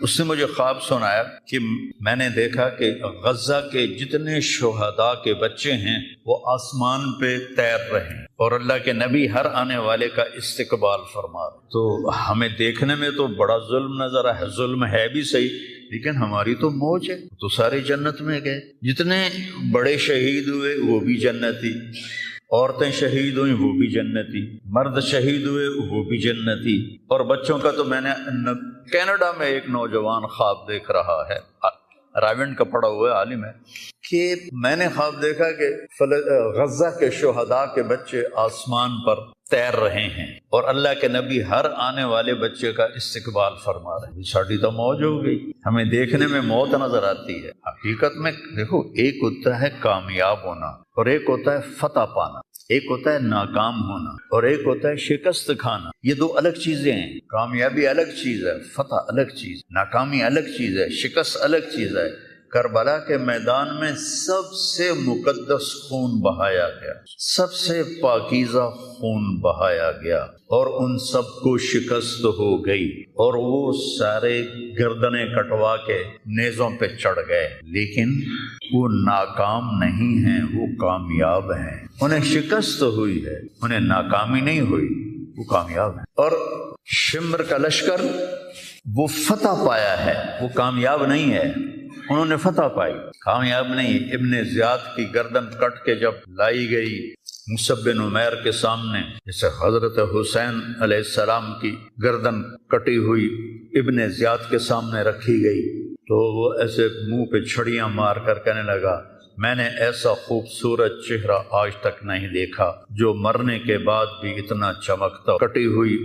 اس نے مجھے خواب سنایا کہ میں نے دیکھا کہ غزہ کے جتنے شہداء کے بچے ہیں وہ آسمان پہ تیر رہے ہیں، اور اللہ کے نبی ہر آنے والے کا استقبال فرما رہے۔ تو ہمیں دیکھنے میں تو بڑا ظلم نظر ہے، ظلم ہے بھی صحیح، لیکن ہماری تو موج ہے، تو سارے جنت میں گئے، جتنے بڑے شہید ہوئے وہ بھی جنتی، عورتیں شہید ہوئیں وہ بھی جنتی، مرد شہید ہوئے وہ بھی جنتی، اور بچوں کا تو میں نے کینیڈا میں ایک نوجوان خواب دیکھ رہا ہے، راونڈ کا پڑھا ہوا ہے، عالم ہے، کہ میں نے خواب دیکھا کہ غزہ کے شہداء کے بچے آسمان پر تیر رہے ہیں، اور اللہ کے نبی ہر آنے والے بچے کا استقبال فرما رہے ہیں۔ ساڑی تو موج ہو گئی، ہمیں دیکھنے میں موت نظر آتی ہے، حقیقت میں دیکھو ایک ہوتا ہے کامیاب ہونا، اور ایک ہوتا ہے فتح پانا، ایک ہوتا ہے ناکام ہونا، اور ایک ہوتا ہے شکست کھانا۔ یہ دو الگ چیزیں ہیں، کامیابی الگ چیز ہے، فتح الگ چیز، ناکامی الگ چیز ہے، شکست الگ چیز ہے۔ کربلا کے میدان میں سب سے مقدس خون بہایا گیا، سب سے پاکیزہ خون بہایا گیا، اور ان سب کو شکست ہو گئی، اور وہ سارے گردنیں کٹوا کے نیزوں پہ چڑھ گئے، لیکن وہ ناکام نہیں ہیں، وہ کامیاب ہیں۔ انہیں شکست ہوئی ہے، انہیں ناکامی نہیں ہوئی، وہ کامیاب ہیں۔ اور شمر کا لشکر وہ فتح پایا ہے، وہ کامیاب نہیں ہے، انہوں نے فتح پائی، کامیاب نہیں۔ ابن زیاد کی گردن کٹ کے جب لائی گئی مصعب بن عمیر کے سامنے، جیسے حضرت حسین علیہ السلام کی گردن کٹی ہوئی ابن زیاد کے سامنے رکھی گئی، تو وہ ایسے منہ پہ چھڑیاں مار کر کہنے لگا، میں نے ایسا خوبصورت چہرہ آج تک نہیں دیکھا جو مرنے کے بعد بھی اتنا چمکتا۔ کٹی ہوئی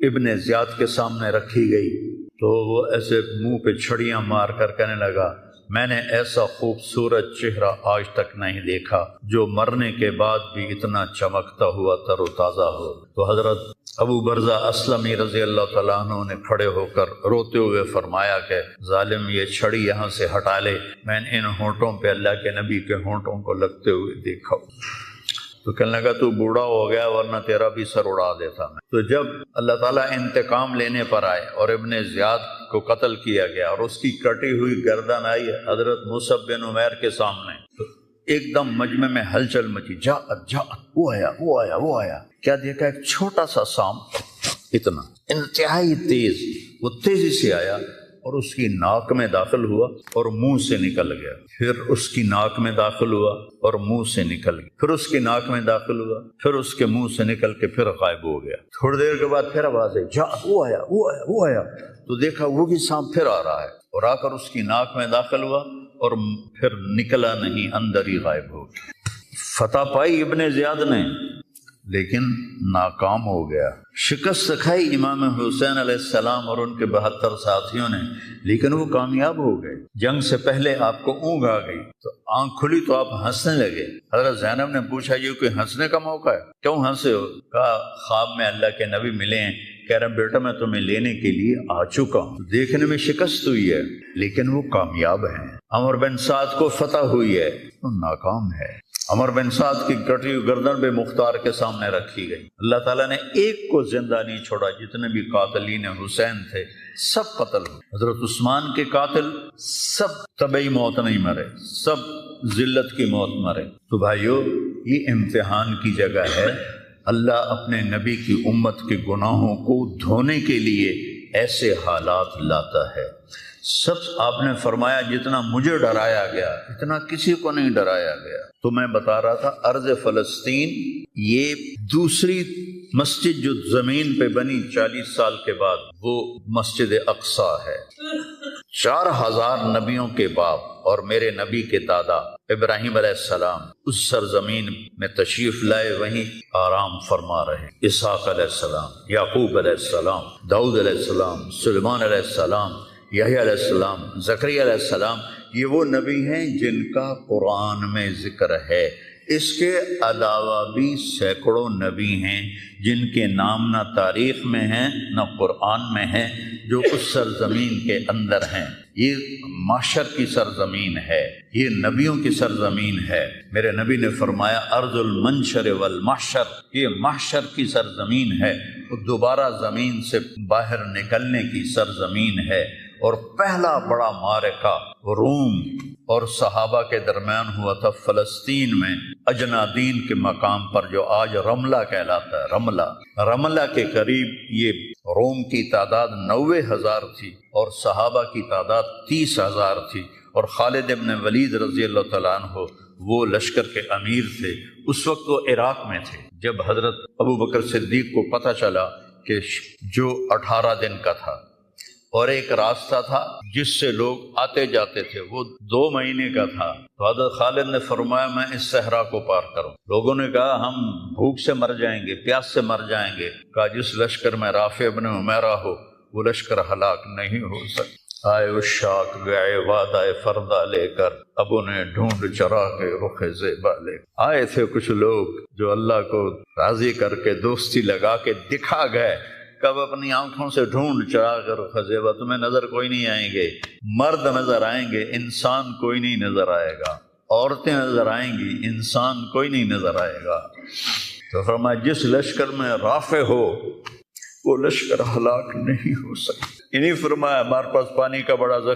ابن زیاد کے سامنے رکھی گئی، تو وہ ایسے منہ پہ چھڑیاں مار کر کہنے لگا، میں نے ایسا خوبصورت چہرہ آج تک نہیں دیکھا جو مرنے کے بعد بھی اتنا چمکتا ہوا تر و تازہ ہو۔ تو حضرت ابو برزہ اسلمی رضی اللہ تعالیٰ عنہ نے کھڑے ہو کر روتے ہوئے فرمایا کہ ظالم یہ چھڑی یہاں سے ہٹا لے، میں نے ان ہونٹوں پہ اللہ کے نبی کے ہونٹوں کو لگتے ہوئے دیکھا۔ تو کہنے لگا تو بوڑھا ہو گیا ورنہ تیرا بھی سر اڑا دیتا میں۔ تو جب اللہ تعالیٰ انتقام لینے پر آئے اور ابن زیاد کو قتل کیا گیا اور اس کی کٹی ہوئی گردن آئی حضرت مصعب بن عمیر کے سامنے، تو ایک دم مجمع میں ہلچل مچی، جاءت وہ آیا وہ آیا وہ آیا۔ کیا دیکھا؟ ایک چھوٹا سا سانپ، اتنا انتہائی تیز، وہ تیزی سے آیا اور اس کی ناک میں داخل ہوا اور منہ سے نکل گیا، پھر اس کی ناک میں داخل ہوا اور منہ سے نکل گیا، پھر اس کی ناک میں داخل ہوا، پھر اس کے منہ سے نکل کے پھر غائب ہو گیا۔ تھوڑی دیر کے بعد پھر آواز ہے، جا وہ آیا وہ آیا وہ آیا۔ تو دیکھا وہ بھی سانپ پھر آ رہا ہے اور آ کر اس کی ناک میں داخل ہوا اور پھر نکلا نہیں، اندر ہی غائب ہو گیا۔ فتح پائی ابن زیاد نے لیکن ناکام ہو گیا، شکست کھائی امام حسین علیہ السلام اور ان کے 72 ساتھیوں نے، لیکن وہ کامیاب ہو گئے۔ جنگ سے پہلے آپ کو اونگ آ گئی تو آنکھ کھلی تو آپ ہنسنے لگے۔ حضرت زینب نے پوچھا یہ کوئی ہنسنے کا موقع ہے، کیوں ہنسے ہو؟ کہا خواب میں اللہ کے نبی ملے ہیں، کہہ رہے بیٹا میں تمہیں لینے کے لیے آ چکا ہوں۔ دیکھنے میں شکست ہوئی ہے لیکن وہ کامیاب ہیں۔ عمر بن سعد کو فتح ہوئی ہے، وہ ناکام ہے۔ عمر بن سعد کی کٹی ہوئی گردن بے مختار کے سامنے رکھی گئی. اللہ تعالیٰ نے ایک کو زندہ نہیں چھوڑا. جتنے بھی قاتلین حسین تھے سب قتل ہوئے. حضرت عثمان کے قاتل سب طبعی موت نہیں مرے, سب ذلت کی موت مرے. تو بھائیو یہ امتحان کی جگہ ہے. اللہ اپنے نبی کی امت کے گناہوں کو دھونے کے لیے ایسے حالات لاتا ہے. سب آپ نے فرمایا جتنا مجھے ڈرایا گیا اتنا کسی کو نہیں ڈرایا گیا. تو میں بتا رہا تھا ارض فلسطین یہ دوسری مسجد جو زمین پہ بنی 40 سال کے بعد وہ مسجد اقصیٰ ہے. 4000 نبیوں کے باپ اور میرے نبی کے دادا ابراہیم علیہ السلام اس سرزمین میں تشریف لائے, وہیں آرام فرما رہے. اسحاق علیہ السلام, یعقوب علیہ السلام, داؤد علیہ السلام, سلیمان علیہ السلام, یحییٰ علیہ السلام, زکریا علیہ السلام, یہ وہ نبی ہیں جن کا قرآن میں ذکر ہے. اس کے علاوہ بھی سینکڑوں نبی ہیں جن کے نام نہ تاریخ میں ہیں نہ قرآن میں ہیں, جو اس سرزمین کے اندر ہیں. یہ محشر کی سرزمین ہے, یہ نبیوں کی سرزمین ہے. میرے نبی نے فرمایا ارض المنشر والمحشر, یہ محشر کی سرزمین ہے, دوبارہ زمین سے باہر نکلنے کی سرزمین ہے. اور پہلا بڑا معرکہ روم اور صحابہ کے درمیان ہوا تھا فلسطین میں, اجنادین کے مقام پر جو آج رملہ کہلاتا ہے. رملہ کے قریب یہ روم کی تعداد 90,000 تھی اور صحابہ کی تعداد 30,000 تھی. اور خالد ابن ولید رضی اللہ تعالیٰ عنہ وہ لشکر کے امیر تھے. اس وقت وہ عراق میں تھے جب حضرت ابو بکر صدیق کو پتہ چلا کہ جو 18 دن کا تھا اور ایک راستہ تھا جس سے لوگ آتے جاتے تھے وہ 2 مہینے کا تھا, تو حضرت خالد نے فرمایا میں اس صحرا کو پار کروں. لوگوں نے کہا ہم بھوک سے مر جائیں گے, پیاس سے مر جائیں گے. کہا جس لشکر میں رافع ابن عمیرہ ہو وہ لشکر ہلاک نہیں ہو سکتا. آئے اشاق گئے وعدہ فردہ لے کر, ابو نے ڈھونڈ چرا کے رخ زیبا لے. آئے تھے کچھ لوگ جو اللہ کو راضی کر کے دوستی لگا کے دکھا گئے. کب اپنی آنکھوں سے ڈھونڈ چرا کر رخ زیبا, تمہیں نظر کوئی نہیں آئیں گے. مرد نظر آئیں گے, انسان کوئی نہیں نظر آئے گا. عورتیں نظر آئیں گی, انسان کوئی نہیں نظر آئے گا. تو فرمایا جس لشکر میں رافع ہو وہ لشکر ہلاک نہیں ہو سکتا. انہیں فرمایا ہمارے پاس پانی کا بڑا ذخیرہ